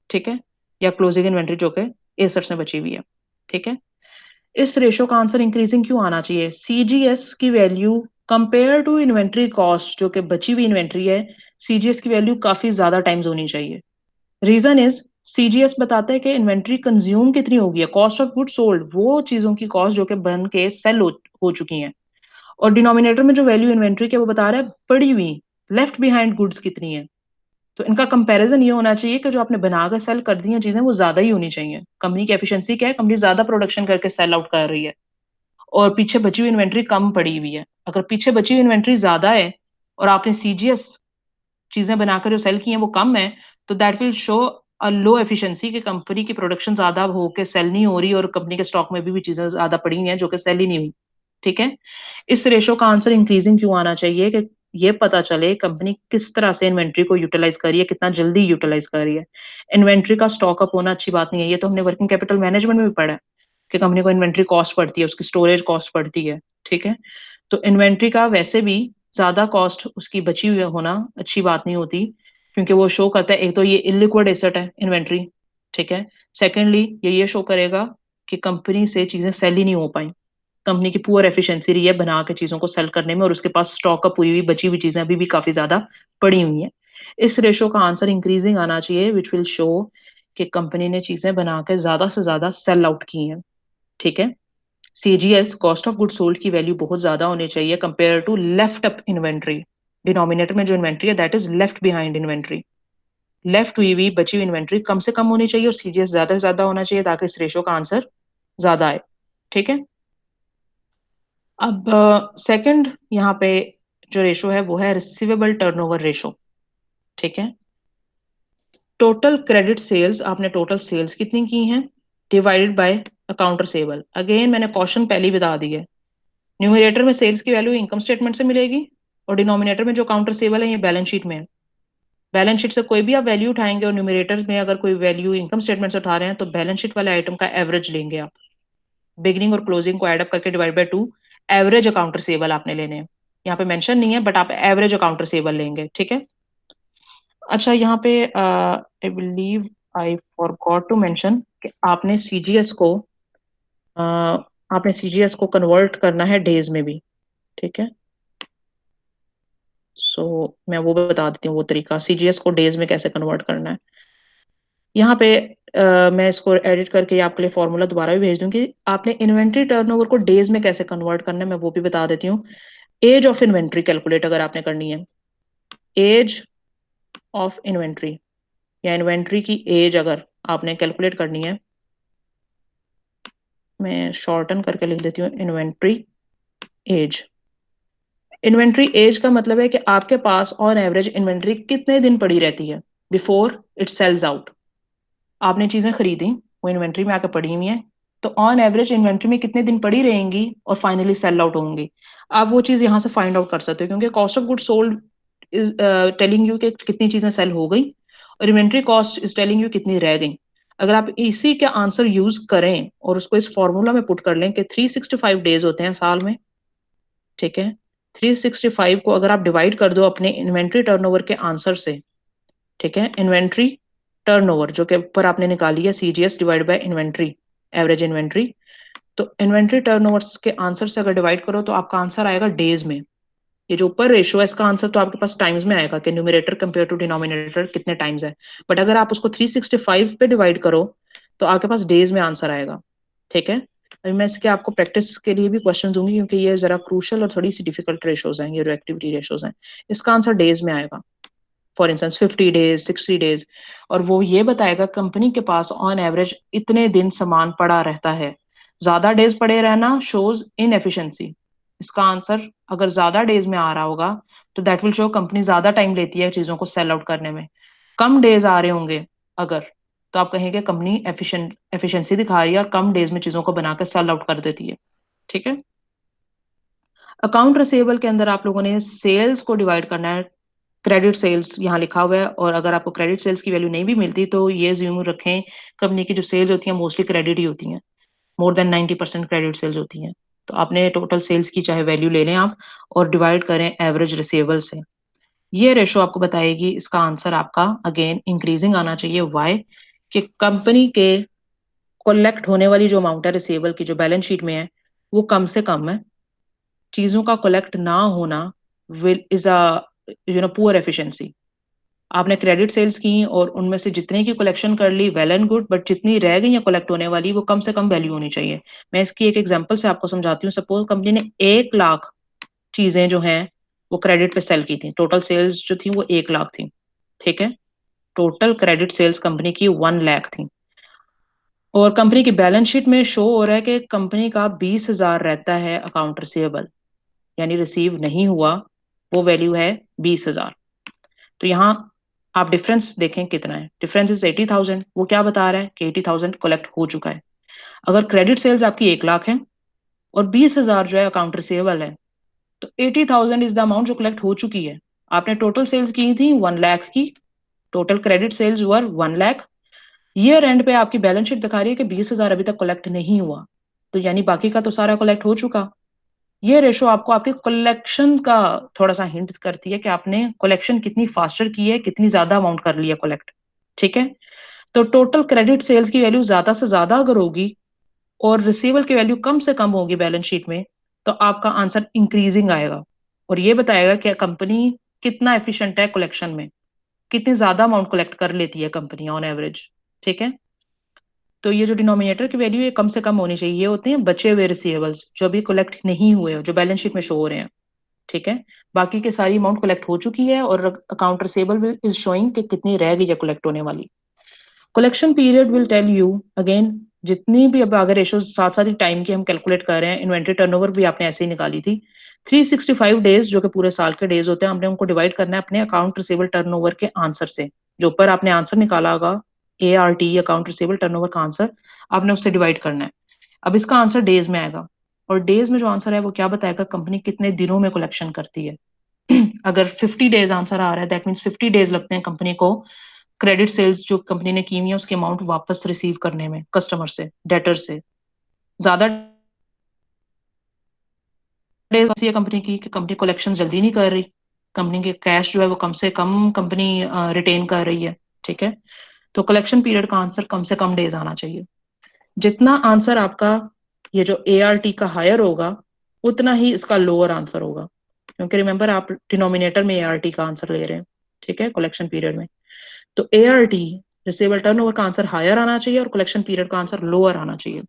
ठीक है। या क्लोजिंग इन्वेंट्री जो कि एसेट्स में बची हुई है। ठीक है। इस रेशो का आंसर इंक्रीजिंग क्यों आना चाहिए? सीजीएस की value compare to inventory cost जो कि बची हुई इन्वेंट्री है, सीजीएस की वैल्यू काफी ज्यादा टाइम्स होनी चाहिए। रीजन इज सीजीएस बताता है कि इन्वेंट्री कंज्यूम कितनी होगी है, कॉस्ट ऑफ गुड सोल्ड, वो चीजों की कॉस्ट जो कि बन के सेल हो चुकी हैं। और डिनोमिनेटर में जो वैल्यू इन्वेंट्री के वो बता रहा है पड़ी हुई लेफ्ट बिहाइंड गुड्स कितनी है। तो इनका कंपैरिजन ये होना चाहिए कि जो आपने बनाकर सेल कर दी हैं चीजें वो ज्यादा ही होनी चाहिए। कंपनी की एफिशिएंसी क्या है, कंपनी ज्यादा प्रोडक्शन करके सेल आउट कर रही है और पीछे बची हुई इन्वेंट्री कम पड़ी हुई है। अगर पीछे बची हुई इन्वेंट्री ज्यादा है और आपने सीजीएस चीजें बनाकर जो सेल की हैं वो कम है, तो that will show a low efficiency कि कंपनी की प्रोडक्शन ज्यादा हो के सेल नहीं हो रही और कंपनी के स्टॉक में भी चीजें ज्यादा पड़ी हुई हैं जो कि सेल ही नहीं हुई। ठीक है। इस रेशो का आंसर इंक्रीजिंग क्यों आना चाहिए कि ये पता चले कंपनी किस तरह से इन्वेंट्री को यूटिलाइज कर रही है, कितना जल्दी यूटिलाइज कर रही है। इन्वेंट्री का स्टॉक अप होना अच्छी बात नहीं है, ये तो हमने वर्किंग कैपिटल मैनेजमेंट में भी पढ़ा है कि कंपनी को इन्वेंट्री कॉस्ट पड़ती है, उसकी स्टोरेज कॉस्ट पड़ती है। ठीक है। तो इन्वेंट्री का वैसे भी ज्यादा कॉस्ट उसकी बची हुई होना अच्छी बात नहीं होती, क्योंकि वो शो करता है एक तो ये इलिक्विड एसेट है इन्वेंट्री। ठीक है। सेकेंडली ये शो करेगा कि कंपनी से चीजें सेल ही नहीं हो पाई, कंपनी की पुअर एफिशिएंसी रही है बना के चीजों को सेल करने में और उसके पास स्टॉक अप हुई हुई बची हुई चीजें अभी भी काफी ज्यादा पड़ी हुई हैं। इस रेशो का आंसर इंक्रीजिंग आना चाहिए विच विल शो कि कंपनी ने चीजें बना के ज्यादा से ज्यादा सेल आउट की हैं। ठीक है। CGS cost of good sold की वैल्यू बहुत ज्यादा होनी चाहिए compare to left up inventory. Denominator में जो इन्वेंट्री है that is left behind inventory. Left हुई हुई बची हुई इन्वेंट्री कम से कम होनी चाहिए और सीजीएस ज्यादा से ज्यादा होना चाहिए ताकि इस रेशो का आंसर ज्यादा आए। ठीक है। अब सेकंड यहाँ पे जो रेशो है वो है रिसीवेबल टर्नओवर रेशो। ठीक है। टोटल क्रेडिट सेल्स, आपने टोटल सेल्स कितनी की हैं divided by account receivable. Again मैंने क्वेश्चन पहले ही बता दी है, न्यूमरेटर में सेल्स की वैल्यू इनकम स्टेटमेंट से मिलेगी और डिनोमिनेटर में जो अकाउंट रिसेबल है ये बैलेंस शीट में है। बैलेंस शीट से कोई भी आप वैल्यू उठाएंगे और न्यूमरेटर में अगर कोई वैल्यू इनकम स्टेटमेंट से उठा रहे हैं तो बैलेंस शीट वाले आइटम का एवरेज लेंगे आप। बिगनिंग और क्लोजिंग को एडअप करके divide by 2, average account receivable आपने लेने हैं। यहाँ पे मेंशन नहीं है बट आप एवरेज अकाउंट रिसेबल लेंगे। ठीक है। अच्छा यहाँ पे I believe I forgot to mention कि अ, आपने सीजीएस को कन्वर्ट करना है डेज में भी। ठीक है। सो मैं वो बता देती हूँ वो तरीका सीजीएस को डेज में कैसे कन्वर्ट करना है। यहाँ पे मैं इसको एडिट करके आपके लिए फॉर्मूला दोबारा भी भेज दूंगी। आपने इन्वेंट्री टर्नओवर को डेज में कैसे कन्वर्ट करना है मैं वो भी बता देती हूँ। एज ऑफ इन्वेंट्री कैलकुलेट अगर आपने करनी है, एज ऑफ इन्वेंट्री या इन्वेंट्री की एज अगर आपने कैलकुलेट करनी है, मैं शॉर्टन करके लिख देती हूँ इन्वेंट्री एज। इन्वेंट्री एज का मतलब है कि आपके पास ऑन एवरेज इन्वेंट्री कितने दिन पड़ी रहती है बिफोर इट सेल्स आउट। आपने चीजें खरीदी, वो इन्वेंट्री में आकर पड़ी हुई हैं, तो ऑन एवरेज इन्वेंट्री में कितने दिन पड़ी रहेंगी और फाइनली सेल आउट होंगी। आप वो चीज यहाँ से फाइंड आउट कर सकते हो क्योंकि cost of good sold is telling you कि कितनी चीजें सेल हो गई और inventory cost is telling you कितनी रह गई। अगर आप इसी के आंसर यूज करें और उसको इस फॉर्मूला में पुट कर लें कि 365 डेज होते हैं साल में। ठीक है। 365 को अगर आप डिवाइड कर दो अपने इन्वेंट्री टर्नओवर के आंसर से। ठीक है। इन्वेंट्री टर्नओवर जो कि ऊपर आपने निकाली है CGS divide by inventory, average inventory. तो इन्वेंट्री टर्नओवर के आंसर से अगर डिवाइड करो तो आपका आंसर आएगा डेज में। ये जो ऊपर रेशो है इसका आंसर तो आपके पास टाइम्स में आएगा कि न्यूमरेटर कंपेयर टू डिनोमिनेटर कितने टाइम्स है, बट अगर आप उसको 365 पे डिवाइड करो तो आपके पास डेज में आंसर आएगा। ठीक है। अभी मैं इसके आपको प्रैक्टिस के लिए भी क्वेश्चन दूंगी क्योंकि ये जरा क्रूशल और थोड़ी सी डिफिकल्ट रेशोज हैं, ये जो एक्टिविटी रेशोज हैं। इसका आंसर डेज में आएगा। For instance 50 days, 60 days. और वो ये बताएगा कंपनी के पास ऑन एवरेज इतने दिन सामान पड़ा रहता है। ज्यादा डेज पड़े रहना शोज इनएफिशिएंसी। इसका आंसर अगर ज्यादा डेज में आ रहा होगा तो दैट विल शो कंपनी ज्यादा टाइम लेती है चीजों को सेल आउट करने में। कम डेज आ रहे होंगे अगर, तो आप कहेंगे कंपनी एफिशिएंसी दिखा रही है और कम डेज में चीजों को बनाकर सेल आउट कर देती है। ठीक है। अकाउंट रिसेबल के अंदर आप लोगों ने सेल्स को डिवाइड करना है। क्रेडिट सेल्स यहाँ लिखा हुआ है और अगर आपको क्रेडिट सेल्स की वैल्यू नहीं भी मिलती तो ये ज्यूम रखें कंपनी की जो सेल्स होती हैं मोस्टली क्रेडिट ही होती हैं, मोर देन 90% क्रेडिट सेल्स होती हैं। तो आपने टोटल सेल्स की चाहे वैल्यू ले लें आप और डिवाइड करें एवरेज रिसेबल से। ये रेशो आपको बताएगी इसका आंसर आपका अगेन इंक्रीजिंग आना चाहिए। वाई कि कंपनी के कलेक्ट होने वाली जो अमाउंट है रिसेबल की जो बैलेंस शीट में है वो कम से कम है। चीजों का कलेक्ट ना होना will is a poor efficiency. आपने क्रेडिट सेल्स की और उनमें से जितने की कलेक्शन कर ली वेल एंड गुड, बट जितनी रह गई या कलेक्ट होने वाली वो कम से कम वैल्यू होनी चाहिए। मैं इसकी एक एग्जांपल से आपको समझाती हूँ। सपोज कंपनी ने 1 लाख चीजें जो हैं वो क्रेडिट पे सेल की थी, टोटल सेल्स जो थी वो 1 लाख थी, ठीक है। टोटल क्रेडिट सेल्स कंपनी की 1 लाख थी, और कंपनी की बैलेंस शीट में शो हो रहा है कि कंपनी का 20,000 रहता है अकाउंट रिसीवेबल, यानी रिसीव नहीं हुआ, वो वैल्यू है 20,000। तो यहाँ आप डिफरेंस देखें कितना है, डिफरेंस इज 80,000। वो क्या बता रहा है कि 80,000 कलेक्ट हो चुका है। अगर क्रेडिट सेल्स आपकी 1 लाख है और 20,000 जो है अकाउंट रिसीवेबल है, तो 80,000 इज द अमाउंट जो कलेक्ट हो चुकी है। आपने टोटल सेल्स की थी 1 लाख की, total credit sales were 1 lakh. Year end पे आपकी बैलेंस शीट दिखा रही है कि 20,000 अभी तक कलेक्ट नहीं हुआ, तो यानी बाकी का तो सारा कलेक्ट हो चुका। ये रेशो आपको आपके कलेक्शन का थोड़ा सा हिंट करती है कि आपने कलेक्शन कितनी फास्टर की है, कितनी ज्यादा अमाउंट कर लिया कलेक्ट, ठीक है। तो टोटल क्रेडिट सेल्स की वैल्यू ज्यादा से ज्यादा अगर होगी और रिसीवेबल की वैल्यू कम से कम होगी बैलेंस शीट में, तो आपका आंसर इंक्रीजिंग आएगा, और ये बताएगा कि कंपनी कितना एफिशिएंट है कलेक्शन में, कितनी ज्यादा अमाउंट कलेक्ट कर लेती है कंपनी ऑन एवरेज, ठीक है। तो ये जो डिनोमिनेटर की वैल्यू है कम से कम होनी चाहिए, ये होते हैं बचे हुए रिसीवेबल्स जो अभी कलेक्ट नहीं हुए, जो बैलेंस शीट में शो हो रहे हैं, ठीक है। बाकी के सारी अमाउंट कलेक्ट हो चुकी है और अकाउंट रिसीवेबल इज शोइंग कि कितनी रह गई है कलेक्ट होने वाली। Collection period will tell you again, जितनी भी अब अगर रेशो साथ साथ ही टाइम की हम कैलकुलेट कर रहे हैं, इन्वेंट्री टर्नओवर भी आपने ऐसे ही निकाली थी। 365 डेज जो कि पूरे साल के डेज होते हैं, हमने उनको डिवाइड करना है अपने अकाउंट रिसीवेबल टर्नओवर के आंसर से। जो ऊपर आपने आंसर निकाला होगा ART अकाउंट रिसीवेबल टर्नओवर का आंसर, आपने उससे डिवाइड करना है। अब इसका आंसर डेज में आएगा, और डेज में जो आंसर है वो क्या बताएगा, कंपनी कितने दिनों में कलेक्शन करती है। अगर 50 डेज आंसर आ रहा है, दैट मीन्स 50 डेज लगते हैं कंपनी को क्रेडिट सेल्स जो कंपनी ने की हुई है उसकी अमाउंट वापस रिसीव करने में कस्टमर से, डेटर से। ज्यादा डेज है कंपनी की कि कंपनी कलेक्शन जल्दी नहीं कर रही, कंपनी के कैश जो है वो कम से कम कंपनी रिटेन कर रही है, ठीक है। तो कलेक्शन पीरियड का आंसर कम से कम डेज आना चाहिए। जितना आंसर आपका ये जो ART का हायर होगा, उतना ही इसका लोअर आंसर होगा, क्योंकि रिमेंबर आप डिनोमिनेटर में ART का आंसर ले रहे हैं, ठीक है, कलेक्शन पीरियड में। तो ART रिसीवेबल टर्नओवर का आंसर हायर आना चाहिए और कलेक्शन पीरियड का आंसर लोअर आना चाहिए,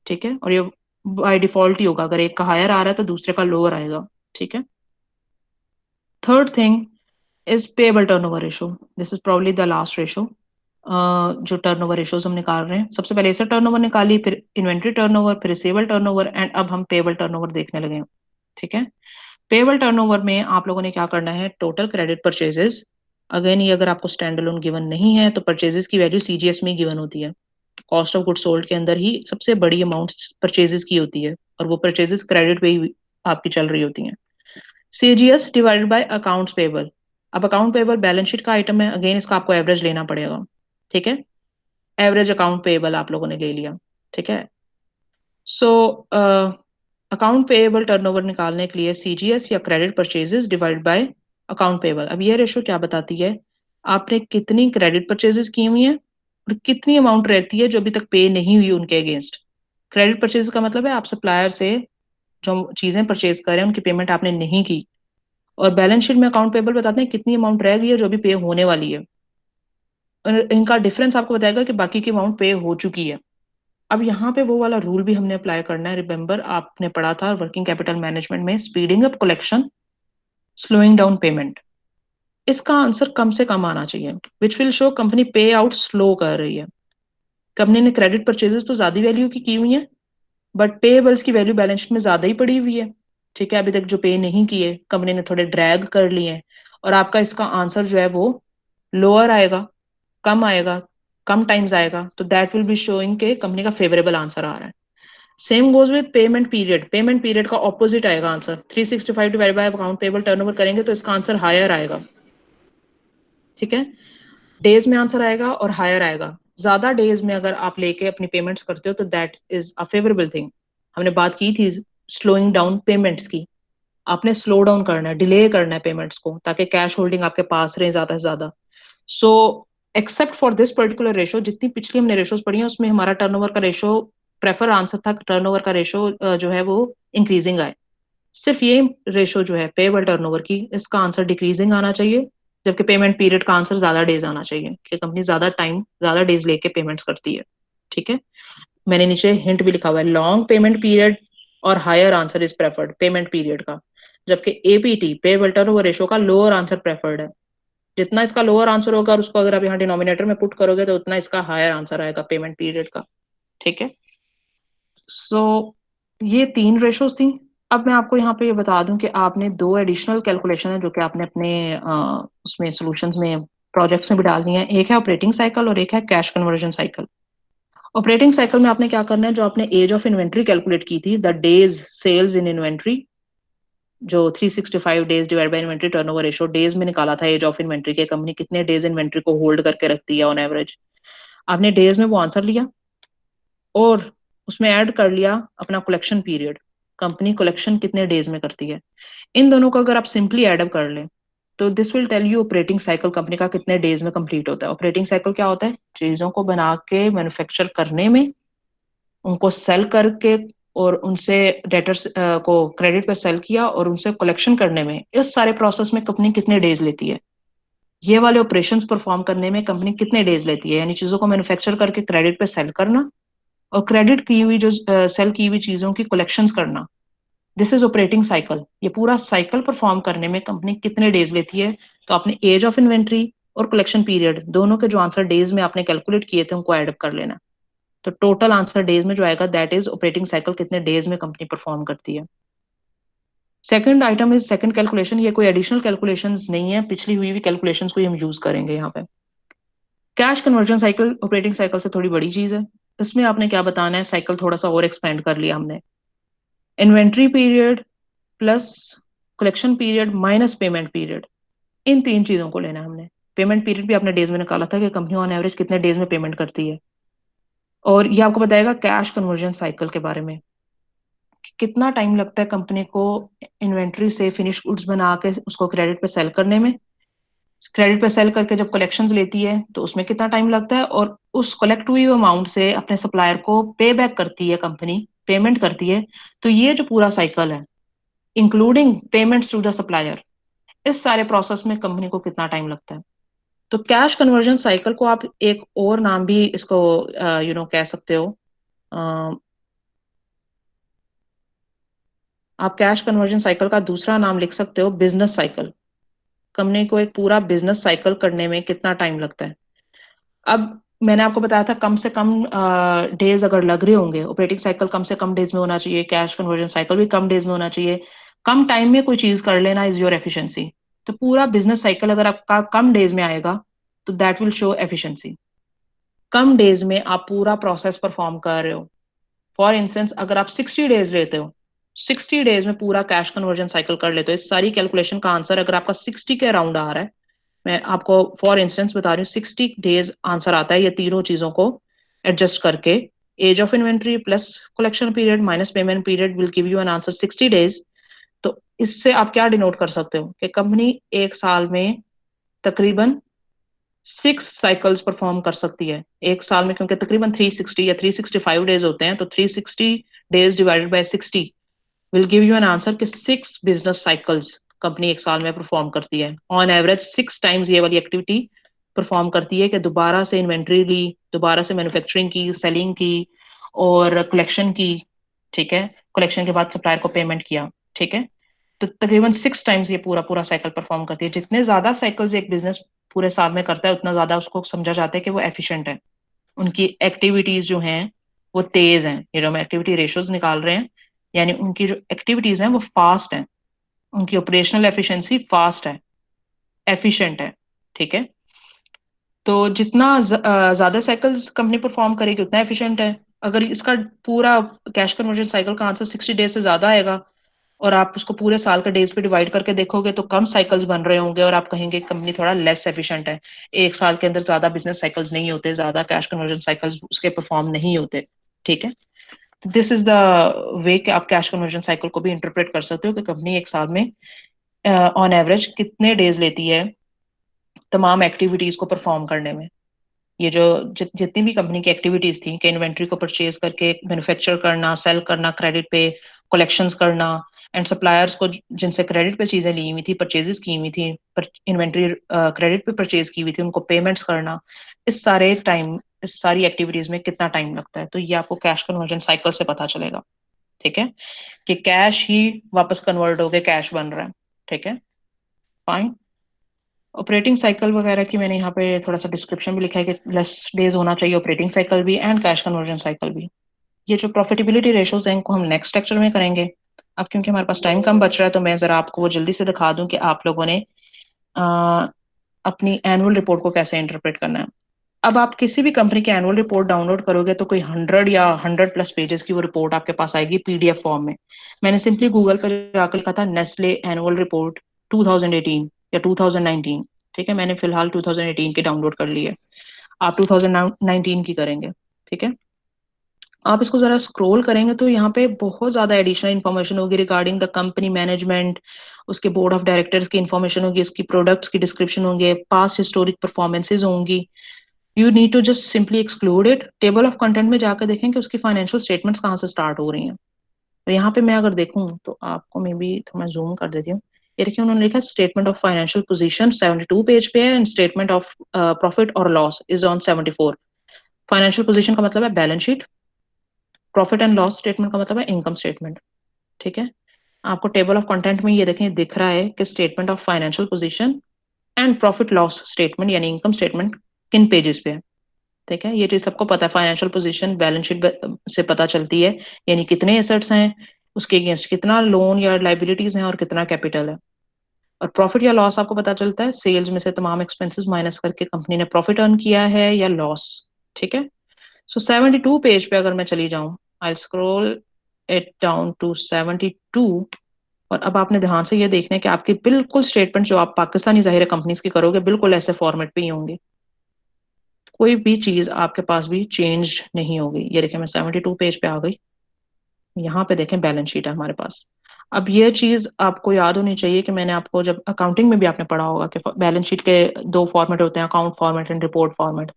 ठीक है। और ये बाय डिफॉल्ट ही होगा, अगर एक का हायर आ रहा है तो दूसरे का लोअर आएगा, ठीक है। Third thing is payable turnover ratio. This is probably the last ratio जो टर्नओवर रेशोज हम निकाल रहे हैं। सबसे पहले एसेट टर्नओवर निकाली, फिर इन्वेंट्री टर्नओवर, फिर रिसीवेबल टर्नओवर, एंड अब हम पेएबल टर्नओवर देखने लगे हैं, ठीक है। पेएबल टर्नओवर में आप लोगों ने क्या करना है, टोटल क्रेडिट परचेजेस। अगेन ये अगर आपको स्टैंड अलोन गिवन नहीं है तो परचेजेस की वैल्यू CGS में गिवन होती है, कॉस्ट ऑफ गुड सोल्ड के अंदर ही सबसे बड़ी अमाउंट परचेजेस की होती है, और वो परचेजेस क्रेडिट पे ही आपकी चल रही होती हैं। CGS divided by accounts payable. अब अकाउंट पेबल बैलेंस शीट का आइटम है, अगेन इसका आपको एवरेज लेना पड़ेगा, ठीक है। एवरेज अकाउंट पेबल आप लोगों ने ले लिया, ठीक है। सो अकाउंट पेएबल टर्नओवर निकालने के लिए CGS या credit purchases divide by account payable. अब ये रेशो क्या बताती है, आपने कितनी क्रेडिट परचेजेस की हुई हैं और कितनी अमाउंट रहती है जो अभी तक पे नहीं हुई उनके अगेंस्ट। क्रेडिट परचेज का मतलब है आप सप्लायर से जो चीजें परचेज कर रहे हैं उनकी पेमेंट आपने नहीं की, और बैलेंस शीट में अकाउंट पेबल बताते हैं कितनी अमाउंट रह गई है जो अभी पे होने वाली है, और इनका डिफरेंस आपको बताएगा कि बाकी की अमाउंट पे हो चुकी है। अब यहाँ पे वो वाला रूल भी हमने अप्लाई करना है। रिमेंबर आपने पढ़ा था वर्किंग कैपिटल मैनेजमेंट में, speeding up collection, slowing down payment. इसका आंसर कम से कम आना चाहिए, विच विल शो कंपनी पे आउट स्लो कर रही है। कंपनी ने क्रेडिट परचेजेस तो ज्यादा वैल्यू की हुई है, बट पेएबल्स की वैल्यू बैलेंस शीट में ज्यादा ही पड़ी हुई है, ठीक है। अभी तक जो पे नहीं किए कंपनी ने थोड़े ड्रैग कर लिए हैं, और आपका इसका आंसर जो है वो लोअर आएगा, कम आएगा, कम टाइम्स आएगा, तो दैट विल बी शोइंग के कंपनी का फेवरेबल आंसर आ रहा है। Same goes with payment period. Payment period का ऑपोजिट आएगा answer. 365 divide by account payable turnover करेंगे तो इसका आंसर हायर आएगा, ठीक है। डेज में आंसर आएगा और हायर आएगा। ज्यादा डेज में अगर आप लेके अपनी पेमेंट्स करते हो तो that is a favourable thing. हमने बात की थी स्लोइंग डाउन पेमेंट्स की, आपने स्लो डाउन करना है, डिले करना है पेमेंट्स को, ताकि कैश होल्डिंग आपके पास रहे ज्यादा से ज्यादा। So except for this particular ratio, जितनी पिछली हमने रेशोज पढ़ी हैं उसमें हमारा टर्नओवर का रेशो, प्रेफर आंसर था टर्नओवर का रेशो जो है वो इंक्रीजिंग आए। सिर्फ ये रेशो जो है पेएबल टर्नओवर की, इसका आंसर डिक्रीजिंग आना चाहिए, जबकि पेमेंट पीरियड का आंसर ज्यादा डेज आना चाहिए कि कंपनी ज्यादा डेज लेके पेमेंट्स करती है। ठीक है, मैंने नीचे हिंट भी लिखा हुआ है, लॉन्ग पेमेंट पीरियड और higher answer is preferred payment period का, जबकि एपीटी पेबल टर्नओवर रेशो का लोअर आंसर प्रेफर्ड है। जितना इसका लोअर आंसर होगा और उसको अगर आप यहाँ डिनोमिनेटर में पुट करोगे तो उतना इसका हायर आंसर आएगा पेमेंट पीरियड का। ठीक है, सो ये तीन रेशोज थी। अब मैं आपको यहाँ पे ये बता दूं कि आपने दो एडिशनल कैलकुलेशन है जो कि आपने अपने उसमें सॉल्यूशंस में प्रोजेक्ट्स में भी डालनी है। एक है ऑपरेटिंग साइकिल और एक है cash conversion cycle. Operating cycle में आपने क्या करना है, जो आपने एज ऑफ इन्वेंट्री कैलकुलेट की थी, the days sales in inventory, जो 365 days divide by inventory turnover ratio, days में निकाला था एज ऑफ इन्वेंट्री के कंपनी कितने डेज इन्वेंट्री को होल्ड करके रखती है ऑन एवरेज। आपने डेज में वो आंसर लिया और उसमें ऐड कर लिया अपना कलेक्शन पीरियड, कंपनी कलेक्शन कितने डेज में करती है। इन दोनों को अगर आप सिंपली एड अप कर लें तो this will tell you operating cycle company का कितने डेज में कंप्लीट होता है। ऑपरेटिंग साइकिल क्या होता है, चीजों को बना के मैन्युफैक्चर करने में, उनको सेल करके और उनसे डेटर्स को क्रेडिट पे सेल किया और उनसे कलेक्शन करने में, इस सारे प्रोसेस में कंपनी कितने डेज लेती है। ये वाले ऑपरेशंस परफॉर्म करने में कंपनी कितने डेज लेती है, यानी चीजों को मैन्युफैक्चर करके क्रेडिट पे सेल करना और क्रेडिट की हुई जो सेल की हुई चीजों की कलेक्शंस करना। This is operating cycle. ये पूरा साइकिल परफॉर्म करने में कंपनी कितने डेज लेती है। तो आपने एज ऑफ इन्वेंट्री और कलेक्शन पीरियड दोनों के जो आंसर डेज में आपने कैलकुलेट किए थे उनको एडअप कर लेना। तो टोटल आंसर डेज में जो आएगा दैट इज ऑपरेटिंग साइकिल कितने डेज में कंपनी परफॉर्म करती है। Second item is second calculation. ये कोई एडिशनल कैलकुलेशंस नहीं है, पिछली हुई भी कैलकुलेशंस को ही हम यूज करेंगे यहाँ पे। Cash conversion cycle operating cycle से थोड़ी बड़ी चीज है। इसमें आपने क्या बताना है, साइकिल थोड़ा सा और एक्सपेंड कर लिया हमने। Inventory period plus collection period minus payment period, इन तीन चीजों को लेना है हमने। पेमेंट पीरियड भी आपने डेज में निकाला था कि कंपनी ऑन एवरेज कितने डेज में पेमेंट करती है, और ये आपको बताएगा कैश कन्वर्जन साइकिल के बारे में कि कितना टाइम लगता है कंपनी को इन्वेंट्री से फिनिश गुड्स बना के उसको क्रेडिट पे सेल करने में। क्रेडिट पे सेल करके जब कलेक्शंस लेती है तो उसमें कितना टाइम लगता है, और उस कलेक्ट हुई अमाउंट से अपने सप्लायर को पे बैक करती है कंपनी, पेमेंट करती है। तो ये जो पूरा साइकिल है including payments to the supplier, इस सारे प्रोसेस में कंपनी को कितना टाइम लगता है। तो कैश कन्वर्जन साइकिल को आप एक और नाम भी इसको कह सकते हो। अ, आप कैश कन्वर्जन साइकिल का दूसरा नाम लिख सकते हो बिजनेस साइकिल। कंपनी को एक पूरा बिजनेस साइकिल करने में कितना टाइम लगता है। अब मैंने आपको बताया था कम से कम डेज अगर लग रहे होंगे, ऑपरेटिंग साइकिल कम से कम डेज में होना चाहिए, कैश कन्वर्जन साइकिल भी कम डेज में होना चाहिए। कम टाइम में कोई चीज कर लेना इज योर एफिशिएंसी। तो पूरा बिजनेस साइकिल अगर आपका कम डेज में आएगा तो that will show efficiency. Come days में आप पूरा प्रोसेस परफॉर्म कर रहे हो। फॉर इंस्टेंस अगर आप 60 डेज लेते हो, 60 डेज में पूरा कैश कन्वर्जन साइकिल कर लेते हो, इस सारी कैलकुलेशन का आंसर अगर आपका 60 के अराउंड आ रहा है, मैं आपको फॉर इंस्टेंस बता रही हूँ, 60 डेज आंसर आता है ये तीनों चीजों को एडजस्ट करके। Age of inventory plus collection period minus payment period will give you an answer 60 days. तो इससे आप क्या डिनोट कर सकते हो कि कंपनी एक साल में तकरीबन 6 साइकिल्स परफॉर्म कर सकती है एक साल में, क्योंकि तकरीबन 360 या 365 डेज होते हैं, तो 360 days divided by 60 will give you an answer कि 6 बिजनेस साइकिल्स कंपनी एक साल में परफॉर्म करती है। ऑन एवरेज 6 टाइम्स ये वाली एक्टिविटी परफॉर्म करती है कि दोबारा से इन्वेंट्री ली, दोबारा से मैन्युफैक्चरिंग की, सेलिंग की और कलेक्शन की। ठीक है, कलेक्शन के बाद सप्लायर को पेमेंट किया। ठीक है, तो तकरीबन 6 टाइम्स ये पूरा पूरा साइकिल परफॉर्म करती है। जितने ज्यादा साइकिल्स एक बिजनेस पूरे साल में करता है उतना ज्यादा उसको समझा जाता है कि वो एफिशिएंट है, उनकी एक्टिविटीज जो हैं वो तेज हैं। ये जो हम एक्टिविटी रेशियोज निकाल रहे हैं, यानी उनकी जो एक्टिविटीज हैं वो फास्ट हैं, उनकी ऑपरेशनल एफिशिएंसी फास्ट है, एफिशिएंट है। ठीक है, तो जितना ज्यादा साइकिल्स कंपनी परफॉर्म करेगी उतना एफिशिएंट है। अगर इसका पूरा कैश कन्वर्जन साइकिल का आंसर 60 डेज से ज्यादा आएगा और आप उसको पूरे साल के डेज पे डिवाइड करके देखोगे तो कम साइकिल्स बन रहे होंगे और आप कहेंगे कंपनी थोड़ा लेस एफिशिएंट है। एक साल के अंदर ज्यादा बिजनेस साइकिल्स नहीं होते, ज्यादा कैश कन्वर्जन साइकिल्स उसके परफॉर्म नहीं होते। ठीक है, दिस इज द वे कि आप कैश कन्वर्जन साइकिल को भी इंटरप्रेट कर सकते हो कि कंपनी एक साल में ऑन एवरेज कितने डेज लेती है तमाम एक्टिविटीज को परफॉर्म करने में। ये जो जितनी भी कंपनी की एक्टिविटीज थी कि इन्वेंट्री को परचेज करके मैन्युफैक्चर करना, सेल करना क्रेडिट पे, कलेक्शंस करना, एंड सप्लायर्स को जिनसे क्रेडिट पे चीजें ली हुई थी, परचेजेस की हुई थी, इन्वेंट्री क्रेडिट पे परचेज की हुई थी, उनको पेमेंट्स करना, इस सारी एक्टिविटीज में कितना टाइम लगता है, तो ये आपको कैश कन्वर्जन साइकिल से पता चलेगा। ठीक है, कि कैश ही वापस कन्वर्ट होके कैश बन रहा है। ठीक है, फाइन। ऑपरेटिंग साइकिल वगैरह की मैंने यहाँ पे थोड़ा सा डिस्क्रिप्शन भी लिखा है कि लेस डेज होना चाहिए ऑपरेटिंग साइकिल भी एंड कैश कन्वर्जन साइकिल भी। ये जो प्रॉफिटेबिलिटी रेशोज हैं इनको हम नेक्स्ट लेक्चर में करेंगे। अब क्योंकि हमारे पास टाइम कम बच रहा है तो मैं जरा आपको वो जल्दी से दिखा दूं कि आप लोगों ने अ, अपनी एनुअल रिपोर्ट को कैसे इंटरप्रेट करना है। अब आप किसी भी कंपनी की एनुअल रिपोर्ट डाउनलोड करोगे तो कोई 100 या 100+ पेजेस की वो रिपोर्ट आपके पास आएगी पीडीएफ फॉर्म में। मैंने सिंपली गूगल पर जाकर लिखा था नेस्ले एनुअल रिपोर्ट 2018 या 2019। ठीक है, मैंने फिलहाल 2018 की डाउनलोड कर ली है, आप 2019 की करेंगे। ठीक है, आप इसको जरा स्क्रॉल करेंगे तो यहाँ पे बहुत ज्यादा एडिशनल इन्फॉर्मेशन होगी रिगार्डिंग द कंपनी मैनेजमेंट, उसके बोर्ड ऑफ डायरेक्टर्स की इन्फॉर्मेशन होगी, उसकी प्रोडक्ट्स की डिस्क्रिप्शन होंगे, पास्ट हिस्टोरिक परफॉर्मेंसेज होंगी। You need to just simply exclude it. Table of content में जाकर देखें कि उसकी फाइनेंशियल स्टेटमेंट्स कहाँ से स्टार्ट हो रही हैं। तो यहाँ पे मैं अगर देखूँ तो आपको मे बी थोड़ा जूम कर देती हूँ। ये देखिए उन्होंने लिखा statement of financial position 72 page पे है एंड स्टेटमेंट ऑफ प्रॉफिट और loss is on 74। Financial position का मतलब है balance sheet, profit and loss statement का मतलब है इनकम स्टेटमेंट। ठीक है, आपको टेबल ऑफ कंटेंट में ये देखें दिख रहा है कि statement of financial position and profit loss statement यानी इनकम स्टेटमेंट किन पेजेस पे है। ठीक है, ये चीज सबको पता है, फाइनेंशियल पोजीशन बैलेंस शीट से पता चलती है, यानी कितने एसेट्स हैं, उसके अगेंस्ट कितना लोन या लाइबिलिटीज हैं और कितना कैपिटल है। और प्रॉफिट या लॉस आपको पता चलता है सेल्स में से तमाम एक्सपेंसेस माइनस करके कंपनी ने प्रॉफिट अर्न किया है या लॉस। ठीक है, सो 72 पेज पे अगर मैं चली जाऊं, आई स्क्रॉल इट डाउन टू 72। और अब आपने ध्यान से ये देखना है कि आपकी बिल्कुल स्टेटमेंट जो आप पाकिस्तानी जाहिर कंपनीज की करोगे बिल्कुल ऐसे फॉर्मेट पे ही होंगे, कोई भी चीज आपके पास भी चेंज नहीं होगी। ये देखिए मैं 72 पेज पे आ गई, यहाँ पे देखें बैलेंस शीट है हमारे पास। अब ये चीज आपको याद होनी चाहिए कि मैंने आपको जब अकाउंटिंग में भी आपने पढ़ा होगा कि बैलेंस शीट के दो फॉर्मेट होते हैं, account format and report format.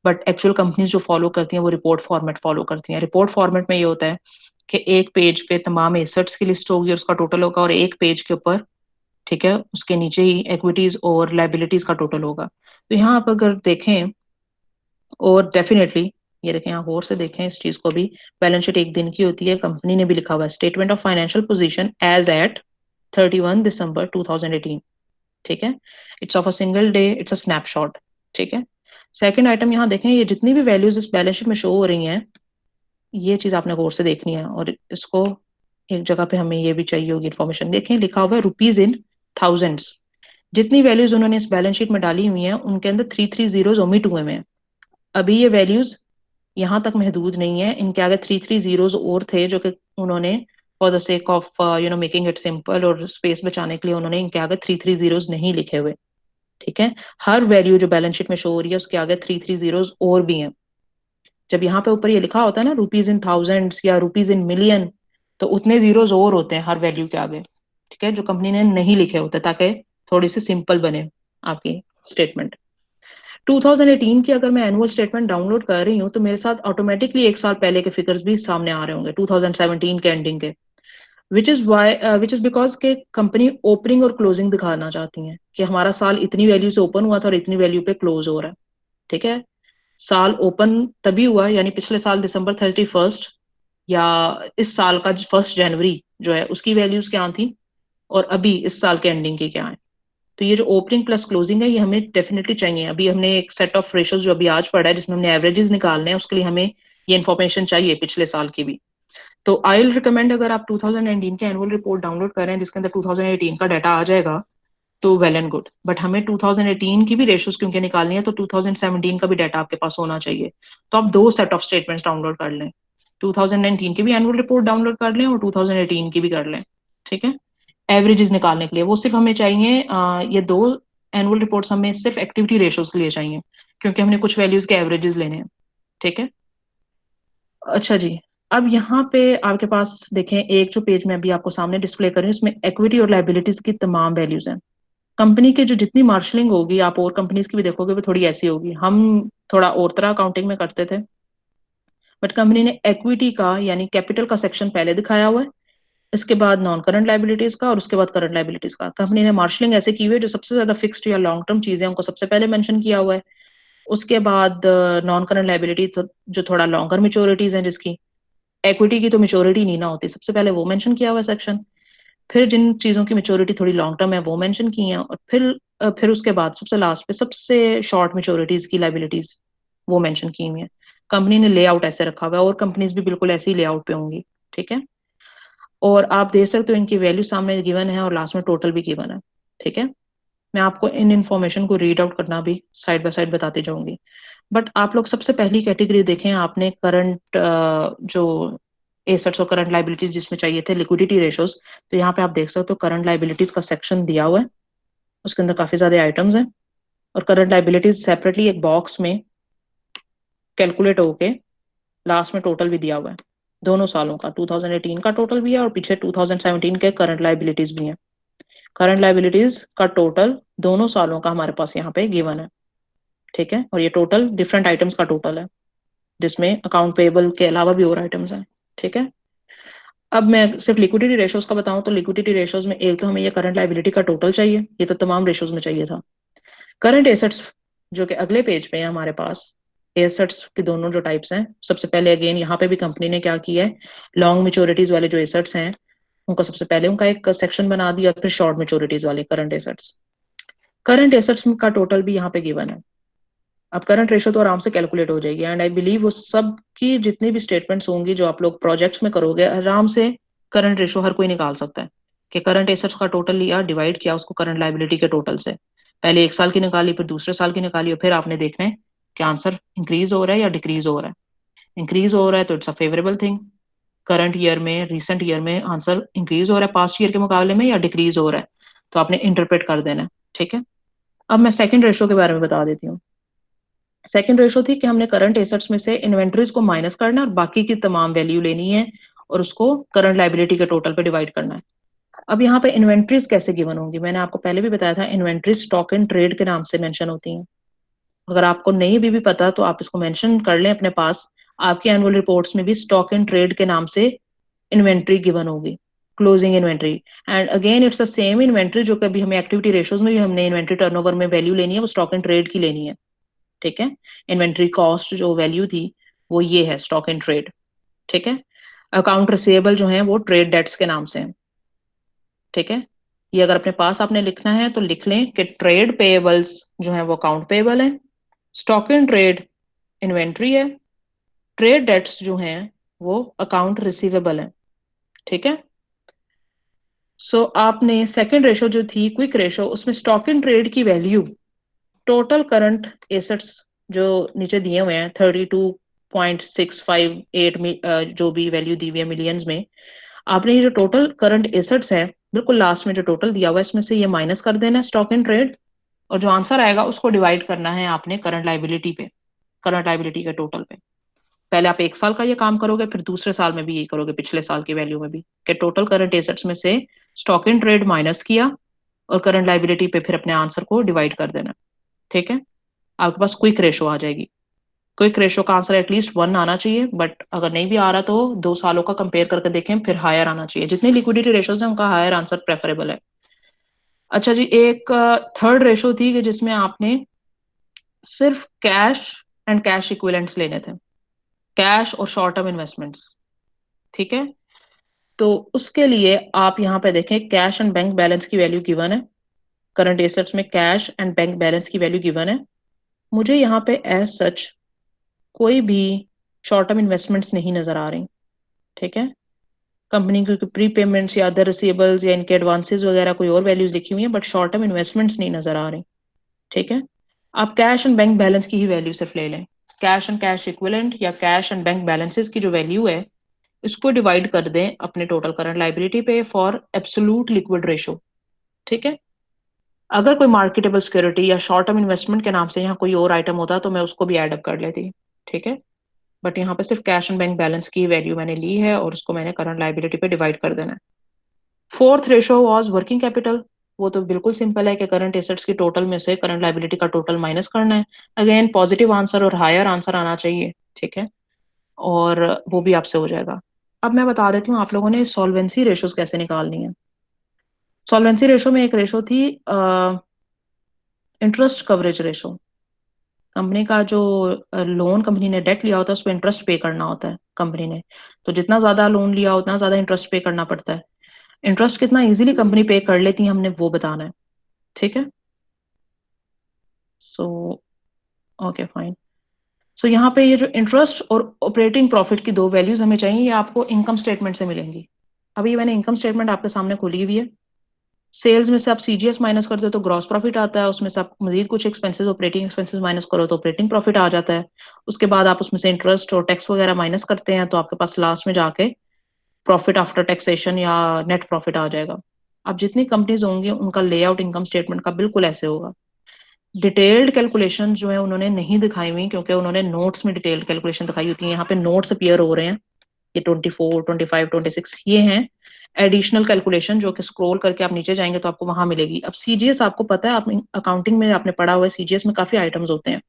But actual companies जो फॉलो करती हैं वो रिपोर्ट फॉर्मेट फॉलो करती हैं। रिपोर्ट फॉर्मेट में ये होता है कि एक पेज पे तमाम एसेट्स की लिस्ट होगी, उसका टोटल होगा, और एक पेज के ऊपर, ठीक है, उसके नीचे ही इक्विटीज और लाइबिलिटीज का टोटल होगा। तो यहाँ आप अगर देखें, और डेफिनेटली ये देखें, यहाँ गौर से देखें इस चीज को भी, बैलेंस शीट एक दिन की होती है, कंपनी ने भी लिखा हुआ है statement of financial position as at 31 December 2018। ठीक है, it's of a single day, it's a snapshot. ठीक है, सेकंड आइटम यहाँ देखें, ये जितनी भी वैल्यूज इस बैलेंस शीट में शो हो रही हैं, ये चीज आपने गौर से देखनी है, और इसको एक जगह पे हमें ये भी चाहिए होगी इन्फॉर्मेशन। देखें लिखा हुआ है रुपीज इन थाउजेंड्स। जितनी वैल्यूज उन्होंने इस बैलेंस शीट में डाली हुई हैं उनके अंदर 3 3 जीरोज ओमिट हुए हैं। अभी ये वैल्यूज यहाँ तक महदूद नहीं है, इनके आगे 3 3 जीरोज और थे जो कि उन्होंने for the sake of making it simple और स्पेस बचाने के लिए उन्होंने इनके आगे 3 3 जीरोज नहीं लिखे हुए। ठीक है, हर वैल्यू जो बैलेंस शीट में शो हो रही है उसके आगे 3 3 जीरोज और भी हैं। जब यहाँ पे ऊपर ये लिखा होता है ना रुपीज इन थाउजेंड्स या रुपीज इन मिलियन, तो उतने जीरोज और होते हैं हर वैल्यू के आगे। ठीक है, जो कंपनी ने नहीं लिखे होते ताकि थोड़ी सी सिंपल बने आपकी स्टेटमेंट। 2018 की अगर मैं एनुअल स्टेटमेंट डाउनलोड कर रही हूँ तो मेरे साथ ऑटोमेटिकली एक साल पहले के फिगर्स भी सामने आ रहे होंगे 2017 के एंडिंग के। विच इज बिकॉज के कंपनी ओपनिंग और क्लोजिंग दिखाना चाहती हैं कि हमारा साल इतनी वैल्यू से ओपन हुआ था और इतनी वैल्यू पे क्लोज हो रहा है। ठीक है, साल ओपन तभी हुआ यानी पिछले साल December 31 या इस साल का 1 जनवरी जो है उसकी वैल्यूज क्या थी, और अभी इस साल के एंडिंग की क्या है। तो ये जो ओपनिंग प्लस क्लोजिंग है ये हमें डेफिनेटली चाहिए। अभी हमने एक सेट ऑफ रेशोज जो अभी आज पढ़ा है जिसमें हमने एवरेजेस निकालने हैं, उसके लिए हमें ये इन्फॉर्मेशन चाहिए पिछले साल की भी। तो आई विल रिकमेंड अगर आप 2019 के एनुअल रिपोर्ट डाउनलोड कर रहे हैं जिसके अंदर 2018 का डाटा आ जाएगा तो वेल एंड गुड, बट हमें 2018 की भी रेशोज क्योंकि निकालनी है तो 2017 का भी डाटा आपके पास होना चाहिए। तो आप दो सेट ऑफ स्टेटमेंट्स डाउनलोड कर लें, 2019 की भी एनुअल रिपोर्ट डाउनलोड कर लें और 2018 की भी कर लें। ठीक है, एवरेजेस निकालने के लिए वो सिर्फ हमें चाहिए ये दो एनुअल रिपोर्ट्स हमें सिर्फ एक्टिविटी रेशोज के लिए चाहिए क्योंकि हमने कुछ वैल्यूज के एवरेजेस लेने हैं। ठीक है, अच्छा जी। अब यहाँ पे आपके पास देखें एक जो पेज में अभी आपको सामने डिस्प्ले कर रही हूँ उसमें इक्विटी और लाइबिलिटीज की तमाम वैल्यूज हैं। कंपनी की जो जितनी मार्शलिंग होगी आप और कंपनीज की भी देखोगे वो थोड़ी ऐसी होगी, हम थोड़ा और तरह अकाउंटिंग में करते थे, बट कंपनी ने इक्विटी का यानी कैपिटल का सेक्शन पहले दिखाया हुआ है, इसके बाद नॉन करंट लाइबिलिटीज का और उसके बाद करंट लाइबिलिटीज का। कंपनी ने मार्शलिंग ऐसे की हुई है जो सबसे ज्यादा फिक्स्ड या लॉन्ग टर्म चीजें उनको सबसे पहले मेंशन किया हुआ है। उसके बाद नॉन करंट लाइबिलिटी तो जो थोड़ा लॉन्गर मेच्योरिटीज हैं, जिसकी इक्विटी की तो मेच्योरिटी नहीं ना होती, सबसे पहले वो मेंशन किया हुआ है सेक्शन। फिर जिन चीजों की मेच्योरिटी थोड़ी लॉन्ग टर्म है वो मेंशन की हैं, और फिर उसके बाद सबसे लास्ट पे सबसे शॉर्ट मेच्योरिटीज की लाइबिलिटीज वो मेंशन की हुई है। कंपनी ने लेआउट ऐसे रखा हुआ है, और कंपनीज भी बिल्कुल ऐसे ही लेआउट पे होंगी। ठीक है, और आप देख सकते हो इनकी वैल्यू सामने गिवन है और लास्ट में टोटल भी गिवन है। ठीक है, मैं आपको इन इन्फॉर्मेशन को रीड आउट करना भी साइड बाय साइड बताती जाऊंगी। बट आप लोग सबसे पहली कैटेगरी देखें, आपने करंट जो एसेट्स और करंट लाइबिलिटीज जिसमें चाहिए थे लिक्विडिटी रेशोज, तो यहाँ पे आप देख सकते हो करंट लाइबिलिटीज का सेक्शन दिया हुआ है, उसके अंदर काफी सारे आइटम्स हैं, और करंट लाइबिलिटीज सेपरेटली एक बॉक्स में कैलकुलेट होके लास्ट में टोटल भी दिया हुआ है। दोनों सालों का 2018 का टोटल भी है, और पीछे 2017 के करंट लाइबिलिटीज भी हैं। करंट लाइबिलिटीज का टोटल दोनों सालों का हमारे पास यहाँ पे गिवन है। ठीक है, और ये टोटल डिफरेंट आइटम्स का टोटल है, जिसमें अकाउंट पेएबल के अलावा भी और आइटम्स हैं। ठीक है, अब मैं सिर्फ लिक्विडिटी रेशोज का बताऊं तो लिक्विडिटी रेशोज में एक तो हमें ये करंट लाइबिलिटी का टोटल चाहिए, ये तो तमाम रेशोज में चाहिए था। करंट एसेट्स जो कि अगले पेज पे है हमारे पास, एसेट्स के दोनों जो टाइप्स हैं, सबसे पहले अगेन यहाँ पे भी कंपनी ने क्या किया है, लॉन्ग मेच्योरिटीज वाले जो एसेट्स हैं उनको सबसे पहले उनका एक सेक्शन बना दिया, फिर शॉर्ट मेच्योरिटीज वाले करंट एसेट्स का टोटल भी यहाँ पे गिवन है। अब करंट रेशो तो आराम से कैलकुलेट हो जाएगी, एंड आई बिलीव वो सब की जितनी भी स्टेटमेंट्स होंगी जो आप लोग प्रोजेक्ट्स में करोगे, आराम से करंट रेशो हर कोई निकाल सकता है कि करंट एसेट्स का टोटल लिया, डिवाइड किया उसको करंट लाइबिलिटी के टोटल से, पहले एक साल की निकाली, फिर दूसरे साल की निकाली, और फिर आपने देखना है कि आंसर इंक्रीज हो रहा है या डिक्रीज हो रहा है। इंक्रीज हो रहा है तो it's a favourable thing, current year में, रिसेंट ईयर में आंसर इंक्रीज हो रहा है पास्ट ईयर के मुकाबले में, या डिक्रीज हो रहा है, तो आपने इंटरप्रेट कर देना है। ठीक है, अब मैं सेकंड रेशो के बारे में बता देती हूँ। सेकंड रेशो थी कि हमने करंट एसेट्स में से इन्वेंट्रीज को माइनस करना है और बाकी की तमाम वैल्यू लेनी है, और उसको करंट लाइबिलिटी के टोटल पे डिवाइड करना है। अब यहाँ पे इन्वेंट्रीज कैसे गिवन होंगी, मैंने आपको पहले भी बताया था, इन्वेंट्रीज स्टॉक एंड ट्रेड के नाम से मेंशन होती हैं। अगर आपको नहीं भी पता तो आप इसको मेंशन कर लें अपने पास, आपकी एनुअल रिपोर्ट्स में भी स्टॉक एंड ट्रेड के नाम से इन्वेंट्री गिवन होगी, closing inventory. And again it's the same inventory जो कभी हमें एक्टिविटी रेशोज में भी हमने इन्वेंट्री टर्नओवर में वैल्यू लेनी है, वो स्टॉक एंड ट्रेड की लेनी है। ठीक है, इन्वेंट्री कॉस्ट जो वैल्यू थी वो ये है, स्टॉक एंड ट्रेड। ठीक है, अकाउंट रिसीवेबल जो है वो ट्रेड डेट्स के नाम से है। ठीक है, ये अगर अपने पास आपने लिखना है तो लिख लें कि ट्रेड पेएबल्स जो है वो अकाउंट पेएबल है, स्टॉक एंड ट्रेड इन्वेंट्री है, ट्रेड डेट्स जो हैं वो अकाउंट रिसीवेबल है। ठीक है, सो आपने सेकंड रेशो जो थी क्विक रेशो, उसमें स्टॉक एंड ट्रेड की वैल्यू टोटल करंट एसेट्स जो नीचे दिए हुए हैं 32.658 जो भी वैल्यू दी हुई है मिलियंस में, आपने ये जो टोटल करंट एसेट्स है बिल्कुल लास्ट में जो टोटल दिया हुआ है इसमें से ये माइनस कर देना है स्टॉक एंड ट्रेड, और जो आंसर आएगा उसको डिवाइड करना है आपने करंट लाइबिलिटी पे, करंट लाइबिलिटी के टोटल पे। पहले आप एक साल का ये काम करोगे, फिर दूसरे साल में भी यही करोगे, पिछले साल की वैल्यू में भी, कि टोटल करंट एसेट्स में से स्टॉक एंड ट्रेड माइनस किया और करंट लाइबिलिटी पे फिर अपने आंसर को डिवाइड कर देना। ठीक है, आपके पास क्विक रेशो आ जाएगी। क्विक रेशो का आंसर एटलीस्ट 1 आना चाहिए, बट अगर नहीं भी आ रहा तो 2 सालों का कंपेयर करके देखें, फिर हायर आना चाहिए। जितनी लिक्विडिटी रेशोज है उनका हायर आंसर प्रेफरेबल है। अच्छा जी, एक थर्ड रेशो थी कि जिसमें आपने सिर्फ कैश एंड कैश इक्विवेलेंट्स लेने थे, कैश और शॉर्ट टर्म इन्वेस्टमेंट्स। ठीक है, तो उसके लिए आप यहाँ पे देखें कैश एंड बैंक बैलेंस की वैल्यू गिवन है, करंट एसेट्स में कैश एंड बैंक बैलेंस की वैल्यू गिवन है। मुझे यहाँ पे एज सच कोई भी शॉर्ट टर्म इन्वेस्टमेंट्स नहीं नजर आ रही। ठीक है, कंपनी की प्री पेमेंट्स या अदर रिसीवेबल्स या इनके एडवांसेस वगैरह कोई और वैल्यूज लिखी हुई है, बट शॉर्ट टर्म इन्वेस्टमेंट्स नहीं नजर आ रही। ठीक है, आप कैश एंड बैंक बैलेंस की ही वैल्यू सिर्फ ले लें, कैश एंड कैश इक्विवेलेंट या कैश एंड बैंक बैलेंसेस की जो वैल्यू है इसको डिवाइड कर दें अपने टोटल करंट लाइबिलिटी पे फॉर एब्सोल्यूट लिक्विड रेशो। ठीक है, अगर कोई मार्केटेबल सिक्योरिटी या शॉर्ट टर्म इन्वेस्टमेंट के नाम से यहाँ कोई और आइटम होता तो मैं उसको भी एड अप कर लेती। ठीक है, बट यहाँ पे सिर्फ कैश एंड बैंक बैलेंस की वैल्यू मैंने ली है और उसको मैंने करंट लाइबिलिटी पे डिवाइड कर देना है। Fourth ratio was working capital. वो तो बिल्कुल सिंपल है कि करंट एसेट्स की टोटल में से करंट लाइबिलिटी का टोटल माइनस करना है। अगेन पॉजिटिव आंसर और हायर आंसर आना चाहिए। ठीक है, और वो भी आपसे हो जाएगा। अब मैं बता देती हूँ आप लोगों ने सॉल्वेंसी रेशोज कैसे निकालनी है। सॉल्वेंसी रेशो में एक रेशो थी इंटरेस्ट कवरेज रेशो। कंपनी का जो लोन कंपनी ने डेट लिया होता है उस पर इंटरेस्ट पे करना होता है कंपनी ने। तो जितना ज्यादा लोन लिया उतना ज्यादा इंटरेस्ट पे करना पड़ता है। इंटरेस्ट कितना इजीली कंपनी पे कर लेती है हमने वो बताना है। ठीक है। So okay fine. सो यहाँ पे ये जो इंटरेस्ट और ऑपरेटिंग प्रॉफिट की दो वैल्यूज हमें चाहिए, ये आपको इनकम स्टेटमेंट से मिलेंगी। अभी मैंने इनकम स्टेटमेंट आपके सामने खोली हुई है। सेल्स में से आप सीजीएस माइनस करते हो तो ग्रॉस प्रॉफिट आता है, उसमें से आप मजीद कुछ एक्सपेंसेस ऑपरेटिंग एक्सपेंसेस माइनस करो तो ऑपरेटिंग प्रॉफिट आ जाता है। उसके बाद आप उसमें से इंटरेस्ट और टैक्स वगैरह माइनस करते हैं तो आपके पास लास्ट में जाके प्रॉफिट आफ्टर टैक्सेशन या नेट प्रॉफिट आ जाएगा। अब जितनी कंपनीज होंगी उनका लेआउट इनकम स्टेटमेंट का बिल्कुल ऐसे होगा। डिटेल्ड कैलकुलेशन जो है उन्होंने नहीं दिखाई हुई क्योंकि उन्होंने नोट्स में डिटेल्ड कैलकुलेशन दिखाई होती है। यहाँ पे नोट्स अपीयर हो रहे हैं, ये 24 25 26 ये हैं एडिशनल कैलकुलेशन जो कि स्क्रॉल करके आप नीचे जाएंगे तो आपको वहां मिलेगी। अब सीजीएस आपको पता है, आप अकाउंटिंग में आपने पढ़ा हुआ है, सीजीएस में काफी आइटम्स होते हैं।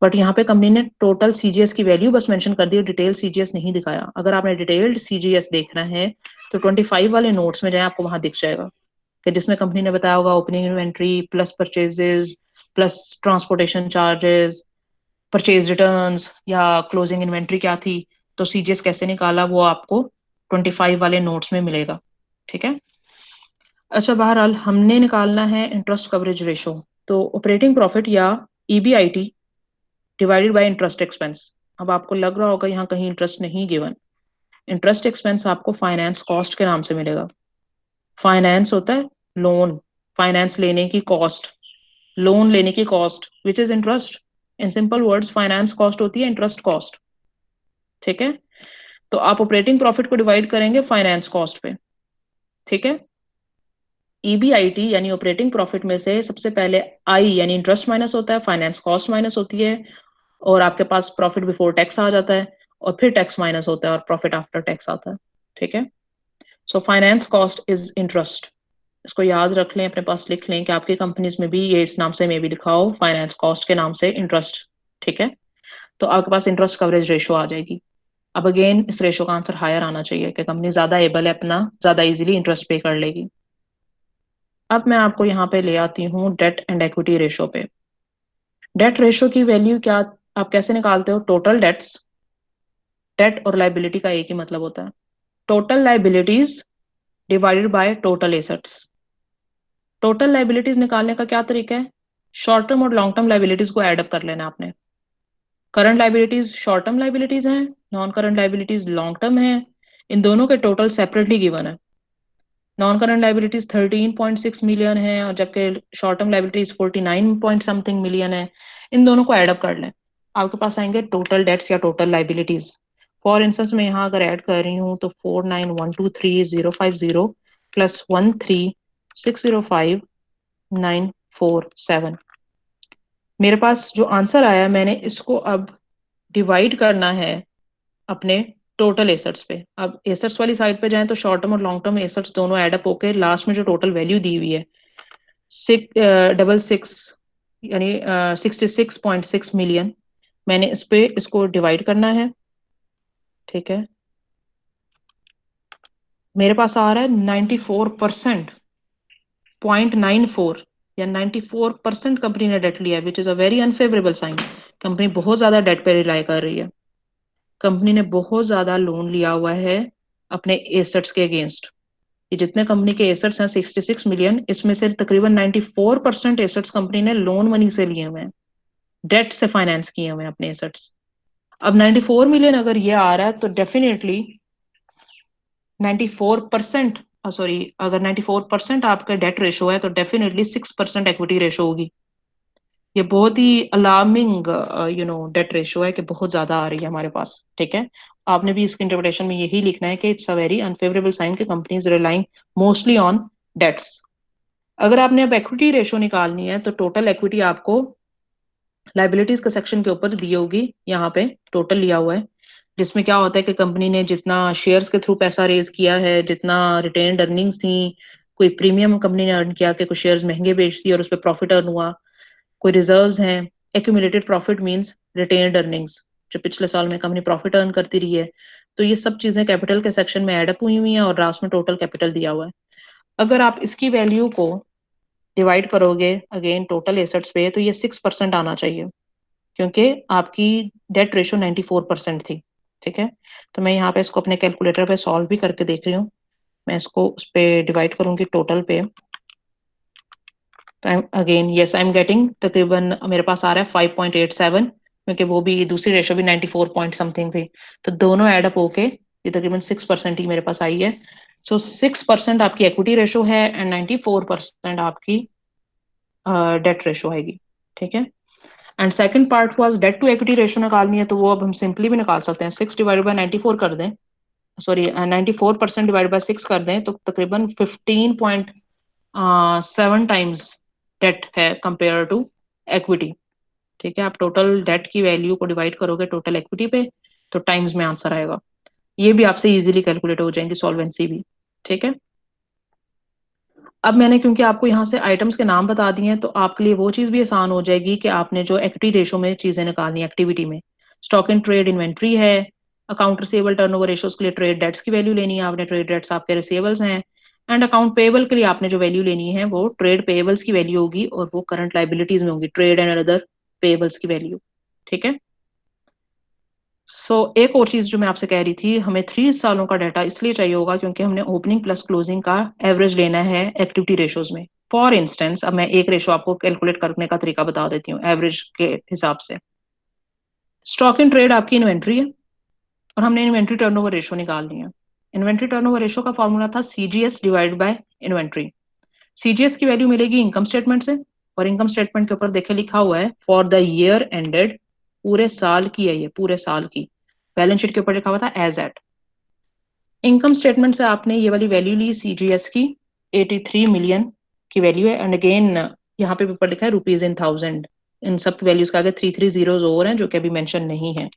बट यहाँ पे कंपनी ने टोटल सीजीएस की वैल्यू बस मेंशन कर दी, डिटेल सीजीएस नहीं दिखाया। अगर आपने डिटेल्ड सीजीएस देखना है तो 25 वाले नोट्स में जाए, आपको वहां दिख जाएगा कि जिसमें कंपनी ने बताया होगा opening inventory plus purchases plus transportation charges, purchase returns या क्लोजिंग इन्वेंट्री क्या थी। तो सीजीएस कैसे निकाला वो आपको 25 वाले नोट्स में मिलेगा। ठीक है। अच्छा, बहरहाल हमने निकालना है इंटरेस्ट कवरेज रेशो। तो ऑपरेटिंग प्रॉफिट या EBIT divided by interest expense. अब आपको लग रहा होगा यहाँ कहीं इंटरेस्ट नहीं गिवन। इंटरेस्ट एक्सपेंस आपको फाइनेंस कॉस्ट के नाम से मिलेगा। फाइनेंस होता है लोन, फाइनेंस लेने की कॉस्ट, लोन लेने की cost which is interest. In simple words finance cost होती है इंटरेस्ट कॉस्ट। ठीक है। तो आप ऑपरेटिंग प्रॉफिट को डिवाइड करेंगे फाइनेंस कॉस्ट पे। ठीक है। ईबीआईटी यानी ऑपरेटिंग प्रॉफिट में से सबसे पहले आई यानी इंटरेस्ट माइनस होता है, फाइनेंस कॉस्ट माइनस होती है, और आपके पास प्रॉफिट बिफोर टैक्स आ जाता है, और फिर टैक्स माइनस होता है और प्रॉफिट आफ्टर टैक्स आता है। ठीक है। So finance cost is interest. इसको याद रख लें, अपने पास लिख लें कि आपकी कंपनीज में भी ये इस नाम से मे भी लिखा हो, फाइनेंस कॉस्ट के नाम से इंटरेस्ट। ठीक है। तो आपके पास इंटरेस्ट कवरेज रेशो आ जाएगी। अब अगेन इस रेशो का आंसर हायर आना चाहिए कि कंपनी ज्यादा एबल है, अपना ज्यादा इजीली इंटरेस्ट पे कर लेगी। अब मैं आपको यहाँ पे ले आती हूँ डेट एंड इक्विटी रेशो पे। डेट रेशो की वैल्यू क्या, आप कैसे निकालते हो? टोटल डेट्स, डेट और लाइबिलिटी का एक ही मतलब होता है, total liabilities divided by total assets. Total liabilities निकालने का क्या तरीका है? शॉर्ट टर्म और लॉन्ग टर्म लाइबिलिटीज को एड अप कर लेना आपने। Current liabilities short term liabilities हैं, non current liabilities long term है। इन दोनों के टोटल सेपरेटली गिवन है। नॉन करंट लाइबिलिटीज 13.6 मिलियन है और जबकि short term liabilities 49 point something million है। इन दोनों को एड अप कर लें, आपके पास आएंगे टोटल डेट्स या टोटल लाइबिलिटीज। फॉर इंस्टेंस मैं यहाँ अगर ऐड कर रही हूँ तो 49123050 प्लस 13605947, मेरे पास जो आंसर आया मैंने इसको अब डिवाइड करना है अपने टोटल एसेट्स पे। अब एसेट्स वाली साइड पे जाएं तो शॉर्ट टर्म और लॉन्ग टर्म एसेट्स दोनों एड अप होके लास्ट में जो टोटल वैल्यू दी हुई है 666 यानी 66.6 मिलियन, मैंने इस पे इसको डिवाइड करना है। ठीक है। मेरे पास आ रहा है 94% 0.94 या 94% कंपनी ने डेट लिया है which is a very unfavourable sign. Company बहुत ज्यादा डेट पे रिलाई कर रही है, कंपनी ने बहुत ज्यादा लोन लिया हुआ है अपने एसेट्स के अगेंस्ट। ये जितने कंपनी के एसेट्स हैं 66 मिलियन, इसमें से तकरीबन 94% एसेट्स कंपनी ने लोन मनी से लिए हुए हैं, डेट से फाइनेंस किए हुए हैं अपने एसेट्स। अब 94 मिलियन अगर ये आ रहा है तो डेफिनेटली 94%, सॉरी, अगर 94% आपका डेट रेशो है तो डेफिनेटली 6% इक्विटी रेशो होगी। ये बहुत ही अलार्मिंग डेट रेशो है कि बहुत ज्यादा आ रही है हमारे पास। ठीक है। आपने भी इसके इंटरप्रिटेशन में यही लिखना है कि it's a very unfavourable sign कि company's relying mostly on debts. अगर आपने अब इक्विटी रेशो निकालनी है तो टोटल इक्विटी आपको लाइबिलिटीज के सेक्शन के ऊपर दी होगी, यहाँ पे टोटल लिया हुआ है, जिसमें क्या होता है कि कंपनी ने जितना शेयर्स के थ्रू पैसा रेज किया है, जितना रिटेन्ड अर्निंग्स थी, कोई प्रीमियम कंपनी ने अर्न किया कि कुछ शेयर्स महंगे बेच दिए और उस पर प्रॉफिट अर्न हुआ, कोई रिजर्व्स हैं। Accumulated profit means retained earnings, जो पिछले साल में कंपनी प्रॉफिट अर्न करती रही है, तो ये सब चीजें कैपिटल के सेक्शन में एड अप हुई हुई हैं और लास्ट में टोटल कैपिटल दिया हुआ है। अगर आप इसकी वैल्यू को डिवाइड करोगे अगेन टोटल एसेट्स पे तो ये 6% आना चाहिए, क्योंकि आपकी डेट रेशो 94% थी। ठीक है, तो मैं यहाँ पे इसको अपने कैलकुलेटर पे सॉल्व भी करके देख रही हूँ। मैं इसको उस पे डिवाइड करूंगी टोटल पे, तो again yes I am getting तकरीबन मेरे पास आ रहा है 5.87, क्योंकि वो भी दूसरी रेशो भी 94 पॉइंट समथिंग थी, तो दोनों एड अप होके ये तकरीबन 6% ही मेरे पास आई है। सो 6% आपकी इक्विटी रेशो है एंड 94% आपकी डेट रेशो आएगी। ठीक है, and second part was debt to equity ratio निकालनी है, तो वो अब हम सिंपली भी निकाल सकते हैं। 6 डिवाइड बाय 94 कर दें, सॉरी 94% डिवाइड बाय 6 कर दें, तो तकरीबन 15.7 टाइम्स डेट है कंपेयर टू इक्विटी। ठीक है, आप टोटल डेट की वैल्यू को डिवाइड करोगे टोटल इक्विटी पे तो टाइम्स में आंसर आएगा। ये भी आपसे इजीली कैलकुलेट हो जाएंगी, सॉल्वेंसी भी। ठीक है, अब मैंने क्योंकि आपको यहाँ से आइटम्स के नाम बता दिए हैं, तो आपके लिए वो चीज़ भी आसान हो जाएगी कि आपने जो इक्विटी रेशो में चीज़ें निकालनी है एक्टिविटी में, स्टॉक इन ट्रेड इन्वेंट्री है, अकाउंट रिसीवेबल टर्नओवर रेशोज के लिए ट्रेड डेट्स की वैल्यू लेनी है आपने, ट्रेड डेट्स आपके रिसीवेबल्स हैं, एंड अकाउंट पेएबल के लिए आपने जो वैल्यू लेनी है वो ट्रेड पेएबल्स की वैल्यू होगी और वो करंट लाइबिलिटीज में होगी, ट्रेड एंड अदर पेएबल्स की वैल्यू। ठीक है, एक और चीज जो मैं आपसे कह रही थी, हमें 3 सालों का डाटा इसलिए चाहिए होगा क्योंकि हमने ओपनिंग प्लस क्लोजिंग का एवरेज लेना है एक्टिविटी रेशोज में। फॉर इंस्टेंस, अब मैं एक रेशो आपको कैलकुलेट करने का तरीका बता देती हूँ एवरेज के हिसाब से। स्टॉक इन ट्रेड आपकी इन्वेंट्री है और हमने इन्वेंट्री टर्नओवर रेशो निकालनी है। इन्वेंट्री टर्नओवर रेशो का फॉर्मूला था CGS divide by inventory. CGS की वैल्यू मिलेगी इनकम स्टेटमेंट से, और इनकम स्टेटमेंट के ऊपर देखे लिखा हुआ है फॉर द ईयर एंडेड, पूरे साल की है ये, पूरे साल की। बैलेंस शीट के ऊपर लिखा हुआ था एज एट। इनकम स्टेटमेंट से आपने ये वाली वैल्यू ली सीजीएस की, 83 मिलियन की वैल्यू है, एंड अगेन यहाँ पे ऊपर लिखा है रुपीज इन थाउजेंड। इन सब वैल्यूज का आगे 3 जीरोज और हैं जो कि अभी मेंशन नहीं है।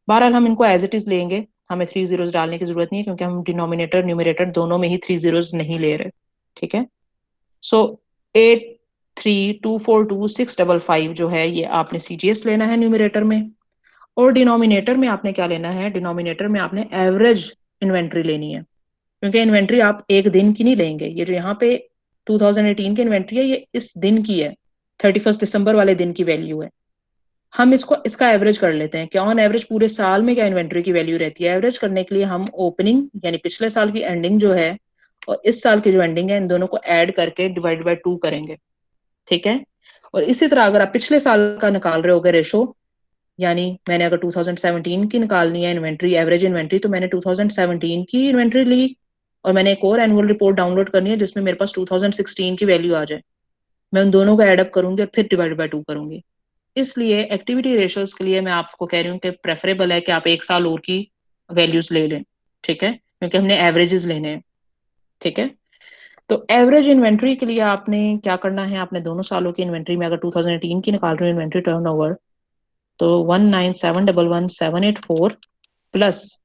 बहरहाल हम इनको एज इट इज लेंगे, हमें 3 जीरोज डालने की जरूरत नहीं है क्योंकि हम डिनोमिनेटर न्यूमरेटर दोनों में ही 3 जीरोज नहीं ले रहे। ठीक है, सो 83242655 जो है ये आपने सीजीएस लेना है न्यूमरेटर में, और डिनोमिनेटर में आपने क्या लेना है, डिनोमिनेटर में आपने एवरेज इन्वेंट्री लेनी है, क्योंकि इन्वेंट्री आप एक दिन की नहीं लेंगे। ये जो यहाँ पे 2018 की इन्वेंट्री है ये इस दिन की है, 31 दिसंबर वाले दिन की वैल्यू है। हम इसको इसका एवरेज कर लेते हैं कि ऑन एवरेज पूरे साल में क्या इन्वेंट्री की वैल्यू रहती है। एवरेज करने के लिए हम ओपनिंग यानी पिछले साल की एंडिंग जो है और इस साल की जो एंडिंग है इन दोनों को ऐड करके डिवाइड बाय 2 करेंगे। ठीक है, और इसी तरह अगर आप पिछले साल का निकाल रहे होगे रेशो, यानी मैंने अगर 2017 की निकालनी है इन्वेंट्री, एवरेज इन्वेंट्री, तो मैंने 2017 की इन्वेंट्री ली और मैंने एक और एनुअल रिपोर्ट डाउनलोड करनी है जिसमें मेरे पास 2016 की वैल्यू आ जाए। मैं उन दोनों को एडअप करूंगी और फिर डिवाइड बाय 2 करूंगी। इसलिए एक्टिविटी रेशियोज के लिए मैं आपको कह रही हूँ कि प्रेफरेबल है कि आप एक साल और की वैल्यूज ले लें। ठीक है, क्योंकि हमने एवरेजेस लेने हैं। ठीक है, तो एवरेज इन्वेंट्री के लिए आपने क्या करना है, आपने दोनों सालों की इन्वेंट्री में अगर 2018 की निकाल रहे हो इन्वेंट्री टर्नओवर, तो 19711,784 प्लस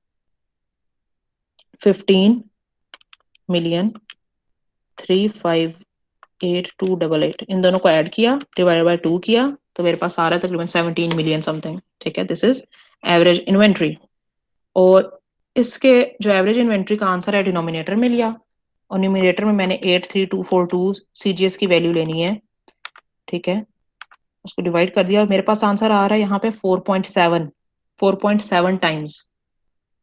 15,358,288 इन दोनों को ऐड किया, डिवाइड बाय 2 किया, तो मेरे पास आ रहा है तकरीबन 17 मिलियन समथिंग। ठीक है, दिस इज एवरेज इन्वेंट्री। और इसके जो एवरेज इन्वेंट्री का आंसर है डिनोमिनेटर में लिया, और न्यूमिनेटर में मैंने 83242 सीजीएस की वैल्यू लेनी है। ठीक है, उसको डिवाइड कर दिया और मेरे पास आंसर आ रहा है यहाँ पे 4.7 टाइम्स।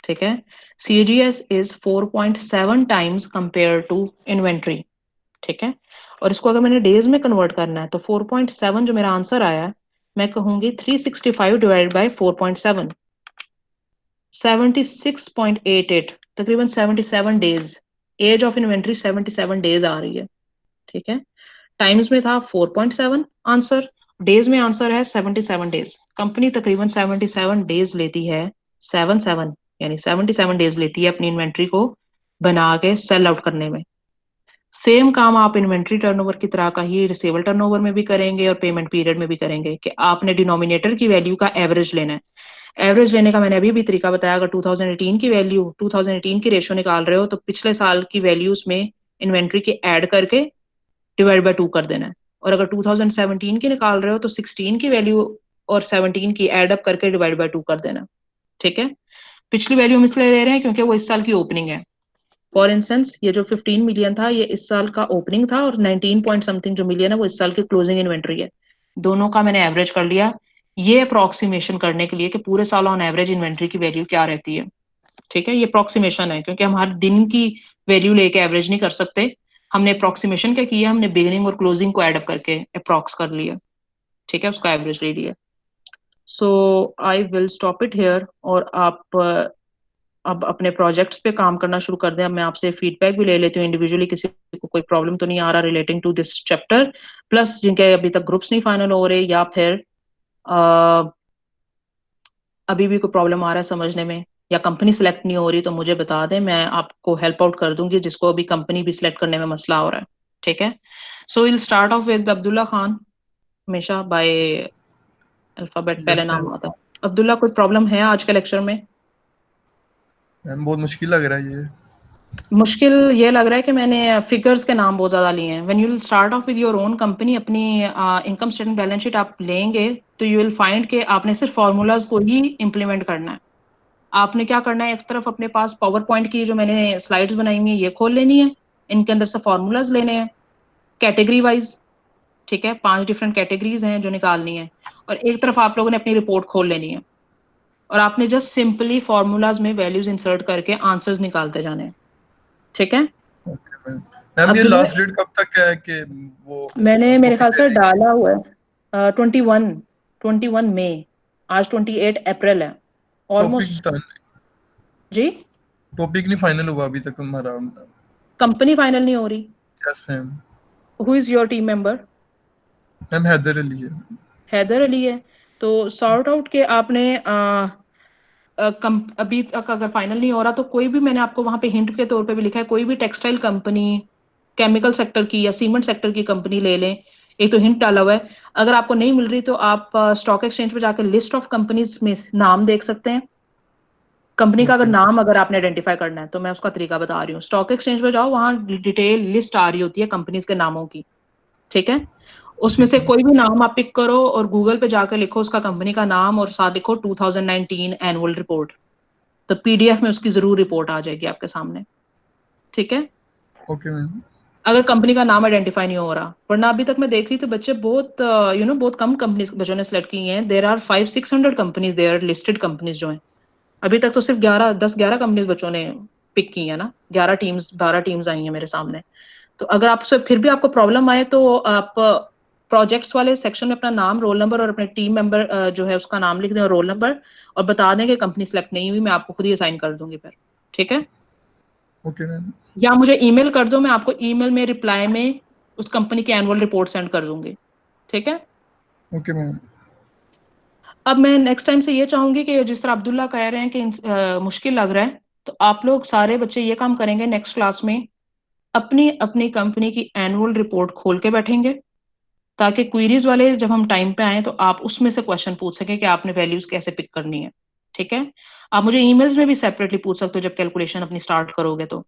ठीक है, CGS is 4.7 times compare to inventory. ठीक है, और इसको अगर मैंने डेज में कन्वर्ट करना है तो 4.7 जो मेरा आंसर आया है, मैं कहूंगी 365 डिवाइड बाई 4.7, 76.88, तकरीबन 77 days. Age of inventory 77 days आ रही है। ठीक है, टाइम्स में था 4.7 आंसर, डेज में आंसर है 77 डेज। कंपनी तकरीबन 77 डेज लेती है, 77 यानी 77 डेज लेती है अपनी इन्वेंट्री को बना के सेल आउट करने में। सेम काम आप इन्वेंट्री टर्नओवर की तरह का ही रिसीवेबल टर्नओवर में भी करेंगे और पेमेंट पीरियड में भी करेंगे कि आपने डिनोमिनेटर की वैल्यू का एवरेज लेना है। एवरेज लेने का मैंने अभी भी तरीका बताया, अगर 2018 की वैल्यू 2018 की रेशो निकाल रहे हो तो पिछले साल की वैल्यूज में इन्वेंट्री की ऐड करके डिवाइड बाय 2 कर देना है, और अगर 2017 की निकाल रहे हो तो 16 की वैल्यू और 17 की एड अप करके डिवाइड बाय 2 कर देना। ठीक है, पिछली वैल्यू हम इसलिए ले रहे हैं क्योंकि वो इस साल की ओपनिंग है। फॉर इंस्टेंस ये जो 15 मिलियन था ये इस साल का ओपनिंग था, और 19 पॉइंट समथिंग जो मिलियन है वो इस साल की क्लोजिंग इन्वेंट्री है। दोनों का मैंने एवरेज कर लिया, ये अप्रोक्सीमेशन करने के लिए कि पूरे साल ऑन एवरेज इन्वेंट्री की वैल्यू क्या रहती है। ठीक है, ये अप्रोक्सीमेशन है क्योंकि हम हर दिन की वैल्यू लेके एवरेज नहीं कर सकते। हमने अप्रोक्सीमेशन क्या किया, हमने बिगिनिंग और क्लोजिंग को एडअप करके अप्रोक्स कर लिया। ठीक है, उसका एवरेज ले लिया। So I will stop it here, और आप अब अपने प्रोजेक्ट्स पे काम करना शुरू कर दें। अब मैं आपसे फीडबैक भी ले लेती हूँ इंडिविजुअली, किसी को कोई प्रॉब्लम तो नहीं आ रहा relating to this chapter, plus जिनके अभी तक ग्रुप्स नहीं फाइनल हो रहे, या फिर अभी भी कोई प्रॉब्लम आ रहा है समझने में, या कंपनी सिलेक्ट नहीं हो रही, तो मुझे बता दें, मैं आपको हेल्प आउट कर दूंगी जिसको अभी कंपनी भी सिलेक्ट करने में मसला हो रहा है। ठीक है, so will start of with Abdullah Khan. हमेशा बाय अल्फाबेट पहले यस नाम मैम। आता है। अब्दुल्ला, कोई प्रॉब्लम है आज के लेक्चर में? मैम बहुत मुश्किल लग रहा है ये। मुश्किल ये लग रहा है कि मैंने फिगर्स के नाम बहुत ज्यादा लिए हैं। When you will start of with your own company, अपनी इनकम स्टेटमेंट बैलेंस शीट आप लेंगे, तो यू विल फाइंड कि आपने सिर्फ फॉर्मूलाज को ही इंप्लीमेंट करना है। आपने क्या करना है, एक तरफ अपने पास पावर पॉइंट की जो मैंने स्लाइड्स बनाई हुई है ये खोल लेनी है, इनके अंदर से फॉर्मूलाज लेने हैं कैटेगरी वाइज। ठीक है, 5 डिफरेंट कैटेगरीज हैं जो निकालनी है, और एक तरफ आप लोगों ने अपनी रिपोर्ट खोल लेनी है, और आपने जस्ट सिंपली फॉर्मूलाज में वैल्यूज इंसर्ट करके आंसर्स निकालते जाने हैं। ठीक है ओके मैम। मैम ये अब्दुल्ला, लास्ट डेट कब तक है कि वो मैंने मेरे कॉपी ख्याल से देने की? डाला हुआ है 21 मई, आज 28 अप्रैल है, टॉपिक ऑलमोस्ट। जी, टॉपिक नहीं फाइनल हुआ अभी तक हमारा। कंपनी फाइनल नहीं हो रही। Yes ma'am. Who is your team member? Ma'am Haider Ali है। हैदर अली है। तो सॉर्ट आउट के आपने अभी तक अगर फाइनल नहीं हो रहा, तो कोई भी, मैंने आपको वहां पे हिंट के तौर पे भी लिखा है, कोई भी टेक्सटाइल कंपनी, केमिकल सेक्टर की या सीमेंट सेक्टर की कंपनी ले लें। एक तो हिंट डाला हुआ है। अगर आपको नहीं मिल रही तो आप स्टॉक एक्सचेंज पे जाकर लिस्ट ऑफ कंपनीज में नाम देख सकते हैं। कंपनी का अगर ओके। नाम अगर आपने आइडेंटिफाई करना है तो मैं उसका तरीका बता रही हूँ। स्टॉक एक्सचेंज पे जाओ, वहां डिटेल लिस्ट आ रही होती है कंपनीज के नामों की। ठीक है, उसमें ठीक से है। कोई भी नाम आप पिक करो और गूगल पे जाकर लिखो उसका कंपनी का नाम, और साथ लिखो 2019 एनुअल रिपोर्ट, तो पीडीएफ में उसकी जरूर रिपोर्ट आ जाएगी आपके सामने। ठीक है, ओके मैम। अगर कंपनी का नाम आइडेंटिफाई नहीं हो रहा, वरना अभी तक मैं देख रही थी बच्चे बहुत बहुत कम कंपनीज बच्चों ने सिलेक्ट की हैं। There are 500-600 companies, there listed companies जो हैं। अभी तक तो सिर्फ 10-11 कंपनीज बच्चों ने पिक की है ना, 11 टीम्स 12 टीम्स आई हैं मेरे सामने। तो अगर आपसे फिर भी आपको प्रॉब्लम आए, तो आप प्रोजेक्ट्स वाले सेक्शन में अपना नाम, रोल नंबर और अपने टीम मेंबर जो है उसका नाम लिख दें और रोल नंबर, और बता दें कि कंपनी सेलेक्ट नहीं हुई, मैं आपको खुद ही असाइन कर दूंगी फिर। ठीक है, ओके मैम। या मुझे ईमेल कर दो, मैं आपको ईमेल में रिप्लाई में उस कंपनी की एनुअल रिपोर्ट सेंड कर दूंगी। ठीक है, ओके मैम। अब मैं नेक्स्ट टाइम से ये चाहूंगी कि जिस तरह अब्दुल्ला कह रहे हैं कि मुश्किल लग रहा है, तो आप लोग सारे बच्चे ये काम करेंगे नेक्स्ट क्लास में, अपनी अपनी कंपनी की एनुअल रिपोर्ट खोल के बैठेंगे, ताकि क्वेरीज वाले जब हम टाइम पे आए तो आप उसमें से क्वेश्चन पूछ सके कि आपने वैल्यूज कैसे पिक करनी है। ठीक है, आप मुझे ईमेल्स में भी सेपरेटली पूछ सकते हो जब कैलकुलेशन अपनी स्टार्ट करोगे तो।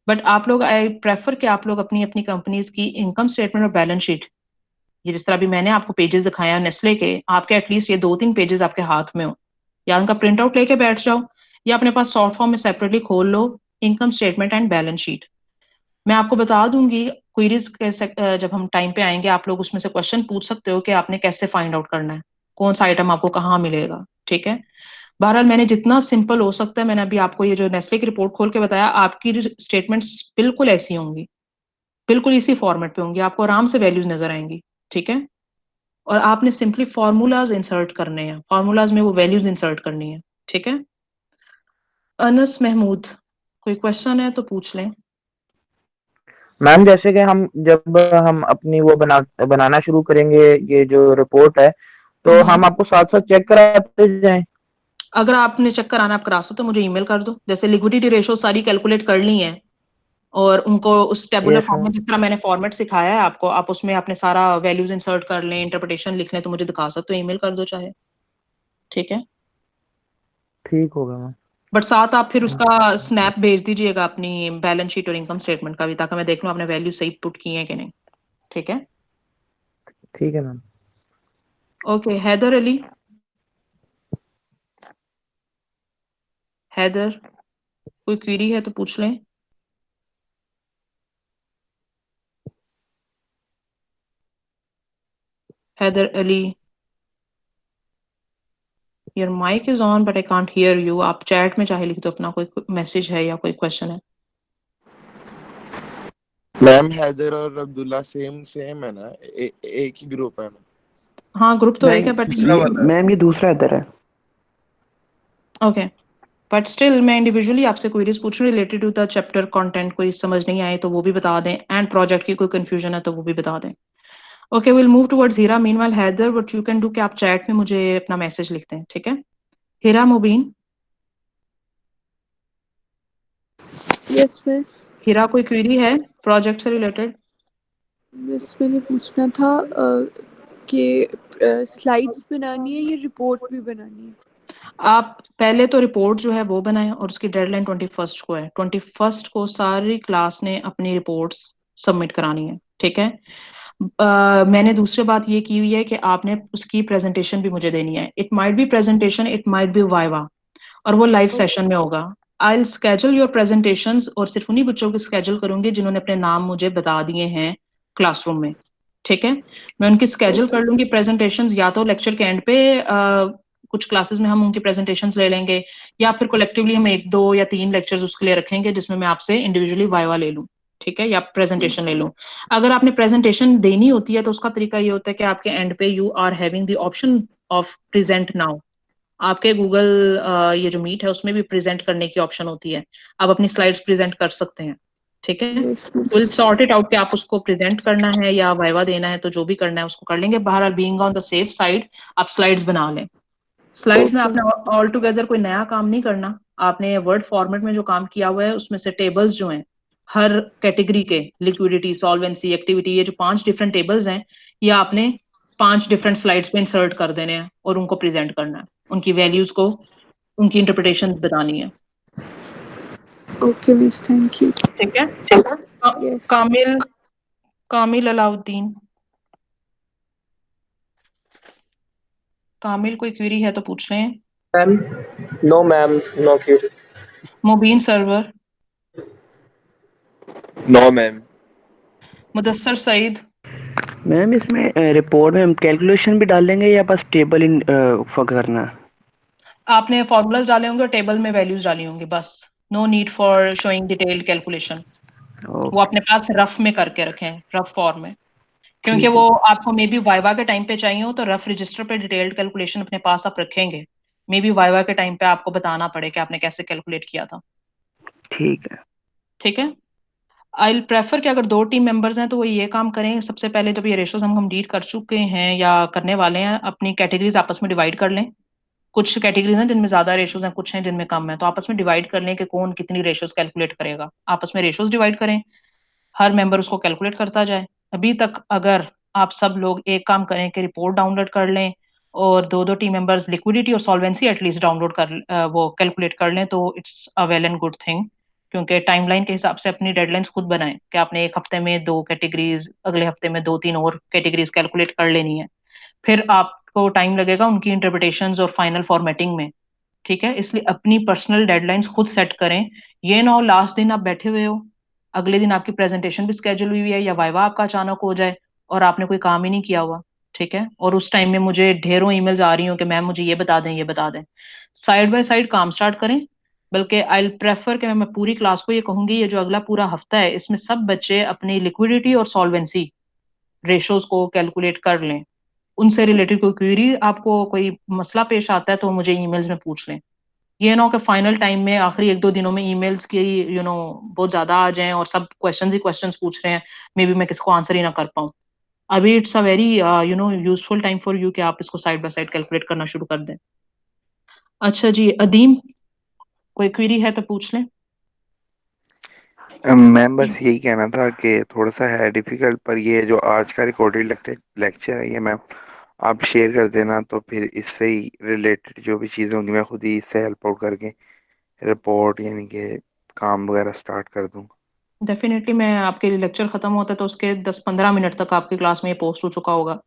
बट आप लोग, आई प्रेफर कि आप लोग अपनी अपनी कंपनीज की इनकम स्टेटमेंट और बैलेंस शीट, ये जिस तरह अभी मैंने आपको पेजेस दिखाया नेस्ले के, आपके एटलीस्ट ये 2-3 पेजेस आपके हाथ में हो, या उनका प्रिंट आउट लेके बैठ जाओ, या अपने पास सॉफ्ट फॉर्म में सेपरेटली खोल low income statement and balance sheet. मैं आपको बता दूंगी क्वेरीज कैसे, जब हम टाइम पे आएंगे आप लोग उसमें से क्वेश्चन पूछ सकते हो कि आपने कैसे फाइंड आउट करना है, कौन सा आइटम आपको कहाँ मिलेगा। ठीक है, बहरहाल मैंने जितना सिंपल हो सकता है, मैंने अभी आपको ये जो नेस्ले की रिपोर्ट खोल के बताया, आपकी स्टेटमेंट्स बिल्कुल ऐसी होंगी, बिल्कुल इसी फॉर्मेट पे होंगी, आपको आराम से वैल्यूज नजर आएंगी। ठीक है, और आपने सिंपली फॉर्मूलाज इंसर्ट करने हैं, फॉर्मूलाज में वो वैल्यूज इंसर्ट करनी है। ठीक है, अनस महमूद, कोई क्वेश्चन है तो पूछ लें। मैम जैसे कि हम जब हम अपनी वो बनाना शुरू करेंगे ये जो रिपोर्ट है, तो हम्म, हम आपको साथ साथ चेक कराते जाएं। अगर आपने चेक कराना आप करा सकते हो, तो मुझे ईमेल कर दो। जैसे लिक्विडिटी रेशो सारी कैलकुलेट कर ली है, और उनको उस टेबुलर यस फॉर्म में मैम। जिस तरह मैंने फॉर्मेट सिखाया है आपको, आप उसमें अपने सारा वैल्यूज इंसर्ट कर लें, इंटरप्रिटेशन लिख लें, तो मुझे दिखा सकते हो, ईमेल कर दो चाहे। ठीक है, ठीक होगा मैम। बट साथ आप फिर उसका स्नैप भेज दीजिएगा अपनी बैलेंस शीट और इनकम स्टेटमेंट का भी, ताकि मैं देख लूं आपने वैल्यू सही पुट की है कि नहीं। ठीक है, ठीक है मैम। ओके। हैदर अली, हैदर, कोई क्वेरी है तो पूछ लें। Haider Ali, your mic is on but I can't hear you. आप चैट में चाहे लिख दो अपना कोई मैसेज है या कोई क्वेश्चन है। मैम हैदर और अब्दुल्ला सेम सेम है ना, एक ही ग्रुप है। हाँ ग्रुप तो एक है बट दूसरा वाला है। मैम ये दूसरा इधर है। ओके, बट स्टिल मैं इंडिविजुअली आपसे क्वेरीज पूछ रही हूँ related to the chapter content. कोई समझ नहीं आए तो वो भी बता दें, एंड प्रोजेक्ट की कोई कंफ्यूजन है तो वो भी बता दें। Okay, will move towards Heera. Meanwhile Haider, what you can do कि आप चैट में मुझे अपना मैसेज लिखते हैं, ठीक है। हीरा मुबीन, यस मिस। हीरा कोई क्वेरी है प्रोजेक्ट से रिलेटेड? मिस मैंने पूछना था कि स्लाइड्स बनानी है या रिपोर्ट भी बनानी है? आप पहले तो रिपोर्ट जो है वो बनाएं और उसकी डेडलाइन 21st को है। 21st को सारी क्लास ने अपनी रिपोर्ट्स सबमिट करानी है, ठीक है। मैंने दूसरी बात ये की हुई है कि आपने उसकी प्रेजेंटेशन भी मुझे देनी है। It might be presentation, it might be viva, और वो लाइव सेशन में होगा। I will schedule your presentations, और सिर्फ उन्हीं बच्चों को स्केड्यूल करूंगी जिन्होंने अपने नाम मुझे बता दिए हैं क्लासरूम में, ठीक है। मैं उनकी स्केड्यूल कर लूंगी प्रेजेंटेशंस, या तो लेक्चर के एंड पे कुछ क्लासेस में हम उनकी प्रेजेंटेशंस ले लेंगे, या फिर कलेक्टिवली हम 1, 2 या 3 लेक्चर्स उसके लिए रखेंगे जिसमें मैं आपसे इंडिविजुअली वाइवा ले लूँ, ठीक है, या प्रेजेंटेशन ले लूँ। अगर आपने प्रेजेंटेशन देनी होती है तो उसका तरीका ये होता है कि आपके एंड पे you are having the option of present now. आपके गूगल ये जो मीट है उसमें भी प्रेजेंट करने की ऑप्शन होती है, आप अपनी स्लाइड्स प्रेजेंट कर सकते हैं, ठीक है। Yes will miss. Sort it out कि आप उसको प्रेजेंट करना है या वाइवा देना है, तो जो भी करना है उसको कर लेंगे। बहरहाल being on the safe side आप स्लाइड्स बना लें। स्लाइड्स में ओके आपने ऑल टुगेदर कोई नया काम नहीं करना। आपने वर्ड फॉर्मेट में जो काम किया हुआ है उसमें से टेबल्स जो हैं हर कैटेगरी के, लिक्विडिटी, सॉल्वेंसी, एक्टिविटी, ये जो 5 डिफरेंट टेबल्स हैं, ये आपने 5 डिफरेंट स्लाइड्स पे इंसर्ट कर देने हैं और उनको प्रेजेंट करना है। उनकी वैल्यूज को, उनकी इंटरप्रिटेशन बतानी है, ओके मिस, थैंक यू। ठीक है। यस। कामिल, कामिल अलाउद्दीन, कामिल कोई क्वेरी है तो पूछ रहे हैं। Ma'am no ma'am, no query. Mubeen Sarwar, no ma'am. Mudassar Saeed, ma'am इसमें रिपोर्ट में हम कैलकुलेशन भी डाल लेंगे या बस टेबल इन करना है? आपने फॉर्मूलाज डाले होंगे और टेबल में वैल्यूज डाली होंगी, बस। No need for showing detailed calculation. वो अपने पास रफ में करके रखें, रफ फॉर्म में, क्योंकि ठीक वो है, आपको मे बी वाइवा के टाइम पे चाहिए हो तो रफ रजिस्टर पे डिटेल्ड कैलकुलेशन अपने पास आप रखेंगे। मे बी वाइवा के टाइम पे आपको बताना पड़े कि आपने कैसे कैलकुलेट किया था, ठीक है। ठीक है। आई विल प्रेफर कि अगर 2 टीम मेंबर्स हैं तो वो ये काम करें, सबसे पहले जब ये रेशोज हम कंप्लीट कर चुके हैं या करने वाले हैं, अपनी कैटेगरीज आपस में डिवाइड कर लें। कुछ कैटेगरीज हैं जिनमें ज्यादा रेशोज हैं, कुछ हैं जिनमें कम है, तो आपस में डिवाइड कर लें कि कौन कितनी रेशोज कैलकुलेट करेगा। आपस में रेशोज डिवाइड करें, हर मेंबर उसको कैलकुलेट करता जाए। अभी तक अगर आप सब लोग एक काम करें कि रिपोर्ट डाउनलोड कर लें और 2 2 टीम मेंबर्स लिक्विडिटी और सॉल्वेंसी एटलीस्ट डाउनलोड कर वो कैलकुलेट कर लें, तो it's a well and good thing. क्योंकि टाइमलाइन के हिसाब से अपनी डेडलाइंस खुद बनाएं कि आपने एक हफ्ते में 2 कैटेगरीज, अगले हफ्ते में 2 3 और कैटेगरीज कैलकुलेट कर लेनी है। फिर आपको टाइम लगेगा उनकी इंटरप्रिटेशंस और फाइनल फॉर्मेटिंग में, ठीक है। इसलिए अपनी पर्सनल डेडलाइंस खुद सेट करें। ये ना हो लास्ट दिन आप बैठे हुए हो, अगले दिन आपकी प्रेजेंटेशन भी स्केड्यूल हुई है या वाइवा आपका अचानक हो जाए और आपने कोई काम ही नहीं किया हुआ, ठीक है। और उस टाइम में मुझे ढेरों ईमेल्स आ रही हो कि मैम मुझे ये बता दें, ये बता दें। साइड बाय साइड काम स्टार्ट करें। बल्कि आई प्रेफर कि मैं पूरी क्लास को ये कहूंगी, ये जो अगला पूरा हफ्ता है इसमें सब बच्चे अपनी लिक्विडिटी और सॉल्वेंसी रेशोज को कैलकुलेट कर लें। उनसे रिलेटेड कोई क्वेरी, आपको कोई मसला पेश आता है तो मुझे ईमेल्स में पूछ लें। ये ना हो कि फाइनल टाइम में आखिरी 1 2 दिनों में ईमेल्स की बहुत ज्यादा आ जाएं और सब क्वेश्चंस ही क्वेश्चंस पूछ रहे हैं, मे बी मैं किसको आंसर ही ना कर पाऊं। अभी it's a very useful time for you कि आप इसको साइड बाय साइड कैलकुलेट करना शुरू कर दें। अच्छा जी, अदीम कोई क्वेरी है तो पूछ लें। मैम बस यही कहना था कि थोड़ा सा है डिफिकल्ट, पर ये जो आज का रिकॉर्डेड लेक्चर है ये मैम आप शेयर कर देना, तो फिर इससे ही रिलेटेड जो भी चीज़ें होंगी मैं खुद ही इससे हेल्प आउट करके रिपोर्ट यानी कि काम वगैरह स्टार्ट कर दूँगा। डेफिनेटली, मैं आपके लेक्चर खत्म होता है तो उसके 10 15 मिनट तक आपकी क्लास में ये पोस्ट हो चुका होगा।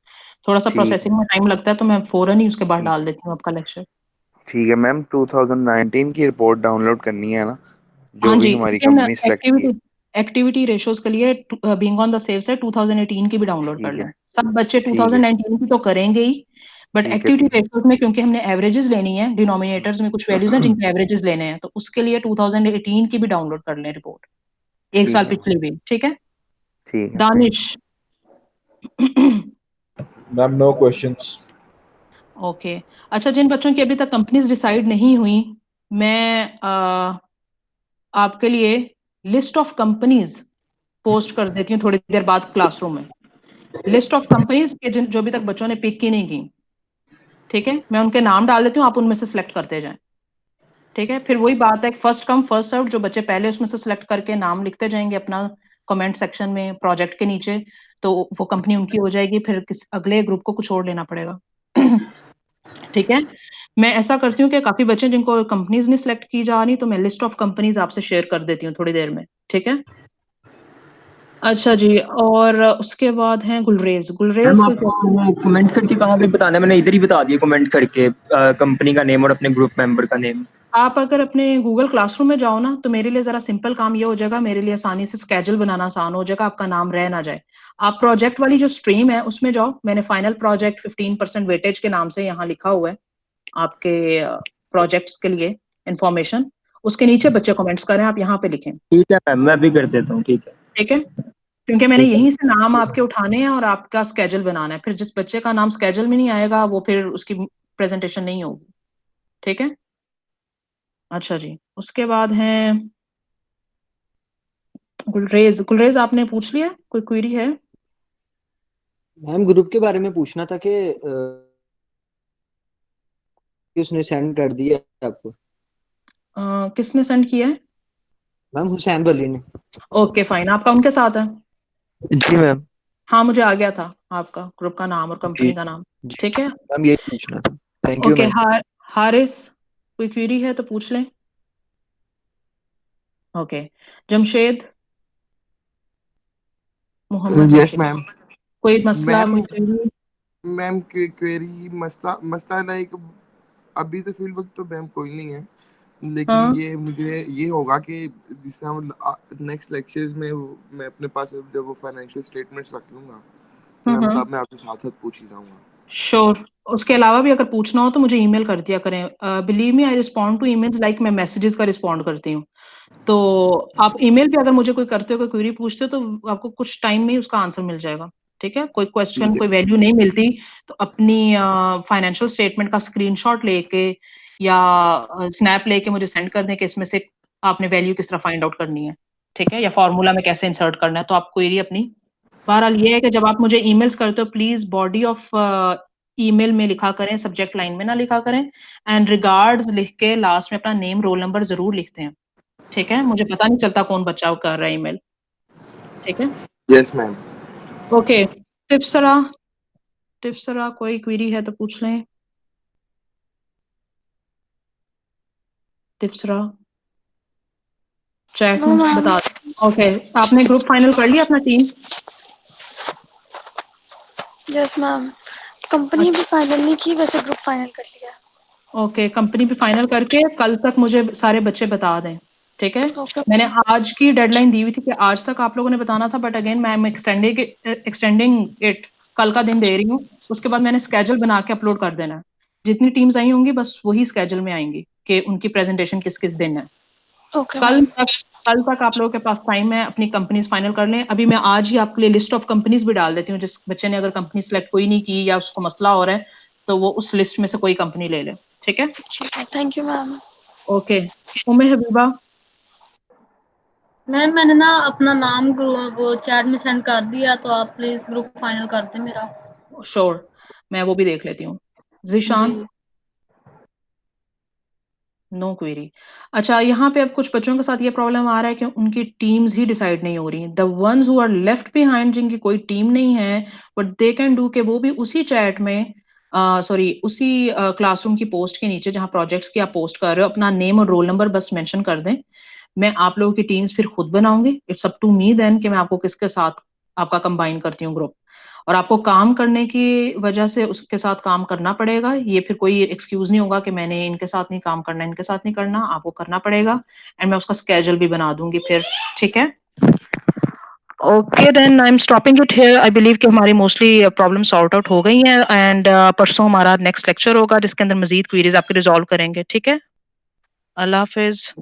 थोड़ा सा ठीक प्रोसेसिंग में टाइम लगता है तो मैं फौरन ही उसके बाद ठीक डाल देती हूँ आपका लेक्चर। ठीक है मैम, 2019 की रिपोर्ट डाउनलोड करनी है ना, जो हाँ भी जी, हमारी लेकिन कंपनी सेलेक्ट की है। एक्टिविटी रेशोज के लिए being on the safe side 2018 की भी डाउनलोड कर ठीक लें। है, सब बच्चे ठीक है, 2019 की तो करेंगे ही, बट ठीक है, एक्टिविटी ठीक है। रेशोज में क्योंकि हमने एवरेजेस लेनी है, डिनोमिनेटर्स में कुछ वैल्यूज हैं जिनके एवरेजेस लेने हैं, तो उसके लिए 2018 की भी डाउनलोड कर लें रिपोर्ट, एक ठीक साल है, पिछली भी। ठीक है ठीक है। Danish? Ma'am no questions. Okay अच्छा, जिन बच्चों की अभी तक कंपनीज डिसाइड नहीं हुई, मैं आपके लिए लिस्ट ऑफ कंपनीज पोस्ट कर देती हूँ थोड़ी देर बाद क्लासरूम में। लिस्ट ऑफ कंपनीज के जिन जो अभी तक बच्चों ने पिक की नहीं की, ठीक है, मैं उनके नाम डाल देती हूँ, आप उनमें से सिलेक्ट करते जाएं। ठीक है, फिर वही बात है, फर्स्ट कम फर्स्ट सर्व, जो बच्चे पहले उसमें से सिलेक्ट करके नाम लिखते जाएंगे अपना कमेंट सेक्शन में प्रोजेक्ट के नीचे, तो वो कंपनी उनकी हो जाएगी, फिर किस अगले ग्रुप को कुछ और लेना पड़ेगा। ठीक है, मैं ऐसा करती हूँ कि काफी बच्चे जिनको कंपनीज नहीं सिलेक्ट की जा रही, तो मैं लिस्ट ऑफ कंपनीज आपसे शेयर कर देती हूँ थोड़ी देर में। ठीक है, अच्छा जी, और उसके बाद हैं गुलरेज। गुलरेज मैम कोई आपको वो कमेंट करके कहाँ पे बताना है? मैंने इधर ही बता दिया कमेंट करके, कंपनी का नेम और अपने ग्रुप मेंबर का नेम। आप अगर अपने गूगल क्लासरूम में जाओ ना, तो मेरे लिए जरा सिंपल काम ये हो जाएगा, मेरे लिए आसानी से स्केड्यूल बनाना आसान हो जाएगा, आपका नाम रह ना जाए। आप प्रोजेक्ट वाली जो स्ट्रीम है उसमें जाओ, मैंने फाइनल प्रोजेक्ट 15% वेटेज के नाम से यहाँ लिखा हुआ है आपके प्रोजेक्ट्स के लिए इंफॉर्मेशन, उसके नीचे बच्चे कमेंट्स करें, आप यहाँ पे लिखें। ठीक है मैम, मैं भी कर देता हूँ। ठीक है, ठीक है, क्योंकि मैंने ठीक है। यहीं से नाम आपके उठाने हैं और आपका स्केड्यूल बनाना है, फिर जिस बच्चे का नाम स्केड्यूल में नहीं आएगा वो फिर उसकी प्रेजेंटेशन नहीं होगी। ठीक है, अच्छा जी, उसके बाद है गुलरेज। गुलरेज आपने पूछ लिया, कोई क्वेरी है? मैम ग्रुप के बारे में पूछना था कि उसने सेंड कर दिया है आपको। किसने सेंड किया है? मैम हुसैन वली ने। ओके फाइन, आपका उनके साथ है? जी मैम। हाँ, मुझे आ गया था आपका ग्रुप का नाम और जी कंपनी का नाम। जी ठीक है, मैम, यही पूछना था। Thank you okay. Ma'am. Haris, कोई क्वेरी है तो पूछ लें। Okay, Jamshed, Mohammad yes Jamshed, ma'am. कोई मसला, मैम कोई क्वेरी? मैम क्वेरी मसला मसला लाइक अभी तो फील्ड वक्त तो मैम कोई नहीं है, लेकिन हाँ, ये मुझे ये होगा कि जिससे हम नेक्स्ट लेक्चर्स में मैं अपने पास जब वो फाइनेंशियल स्टेटमेंट्स रख लूंगा, तो मैम हम्म, तब मैं आपके साथ साथ पूछ ही जाऊंगा। श्योर। उसके अलावा भी अगर पूछना हो तो मुझे ईमेल कर दिया करें, believe me, I respond to emails like मैं मैसेजेस का रिस्पॉन्ड करती हूँ। तो आप ईमेल पे अगर मुझे कोई करते हो, कोई क्वेरी पूछते हो, तो आपको कुछ टाइम में ही उसका आंसर मिल जाएगा। ठीक है, कोई क्वेश्चन, ठीक कोई है। वैल्यू नहीं मिलती, तो अपनी फाइनेंशियल स्टेटमेंट का स्क्रीनशॉट लेके या स्नैप लेके मुझे सेंड कर दें कि इसमें से आपने वैल्यू किस तरह फाइंड आउट करनी है। ठीक है, या फॉर्मूला में कैसे इंसर्ट करना है, तो आप क्वेरी अपनी, बहरहाल ये है कि जब आप मुझे ईमेल्स करते हो, प्लीज बॉडी ऑफ ईमेल में लिखा करें, सब्जेक्ट लाइन में ना लिखा करें, एंड रिगार्ड्स लिख के लास्ट में अपना नेम रोल नंबर जरूर लिखते हैं। ठीक है, मुझे पता नहीं चलता कौन बचाव कर रहा है ईमेल। ठीक है, यस मैम। ओके। टिप्सरा, कोई क्वेरी है तो पूछ लें। टिप्सरा चैट नो में मैम। बता। ओके, आपने ग्रुप फाइनल कर लिया अपना टीम? यस मैम, कंपनी भी फाइनल नहीं की, वैसे ग्रुप फाइनल कर लिया। ओके, कंपनी भी फाइनल करके कल तक मुझे सारे बच्चे बता दें। ठीक है, ओके मैंने मैम। आज की डेडलाइन दी हुई थी कि आज तक आप लोगों ने बताना था, बट अगेन मैं एक्सटेंडिंग इट, कल का दिन दे रही हूँ। उसके बाद मैंने स्केड्यूल बना के अपलोड कर देना है। जितनी टीम्स आई होंगी बस वही स्केड्यूल में आएंगी कि उनकी प्रेजेंटेशन किस किस दिन है। ओके कल मैम। तक कल तक आप लोगों के पास टाइम है अपनी कंपनीज फाइनल कर लें। अभी मैं आज ही आपके लिए लिस्ट ऑफ कंपनीज भी डाल देती हूँ, जिस बच्चे ने अगर कंपनी सेलेक्ट कोई नहीं की या उसको मसला हो रहा है, तो वो उस लिस्ट में से कोई कंपनी ले ले। ठीक है, ठीक है, thank you ma'am. Okay. Umme Habiba, ma'am मैंने ना अपना नाम वो चैट में सेंड कर दिया, तो आप प्लीज ग्रुप फाइनल कर दें मेरा। श्योर, मैं वो भी देख लेती हूँ। जिशान, जी नो क्वेरी। अच्छा, यहाँ पे अब कुछ बच्चों के साथ ये प्रॉब्लम आ रहा है कि उनकी टीम्स ही डिसाइड नहीं हो रही। The ones who are left behind, जिनकी कोई टीम नहीं है, बट दे कैन डू, के वो भी उसी चैट में, सॉरी उसी क्लासरूम की पोस्ट के नीचे जहाँ प्रोजेक्ट्स की आप पोस्ट कर रहे हो, अपना नेम और रोल नंबर बस मेंशन कर दें। मैं आप लोगों की टीम्स फिर खुद बनाऊंगी। It's up to me then कि मैं आपको किसके साथ आपका कंबाइन करती हूँ ग्रुप। और आपको काम करने की वजह से उसके साथ काम करना पड़ेगा। ये फिर कोई एक्सक्यूज नहीं होगा कि मैंने इनके साथ नहीं काम करना, इनके साथ नहीं करना, आपको करना पड़ेगा। एंड मैं उसका स्केड्यूल भी बना दूंगी फिर, ठीक है। Okay then I am stopping it here. I believe कि हमारी मोस्टली प्रॉब्लम सॉर्ट आउट हो गई हैं एंड परसों हमारा नेक्स्ट लेक्चर होगा जिसके अंदर मजीद क्वेरीज आपके रिजॉल्व करेंगे, ठीक है। अल्लाह हाफिज।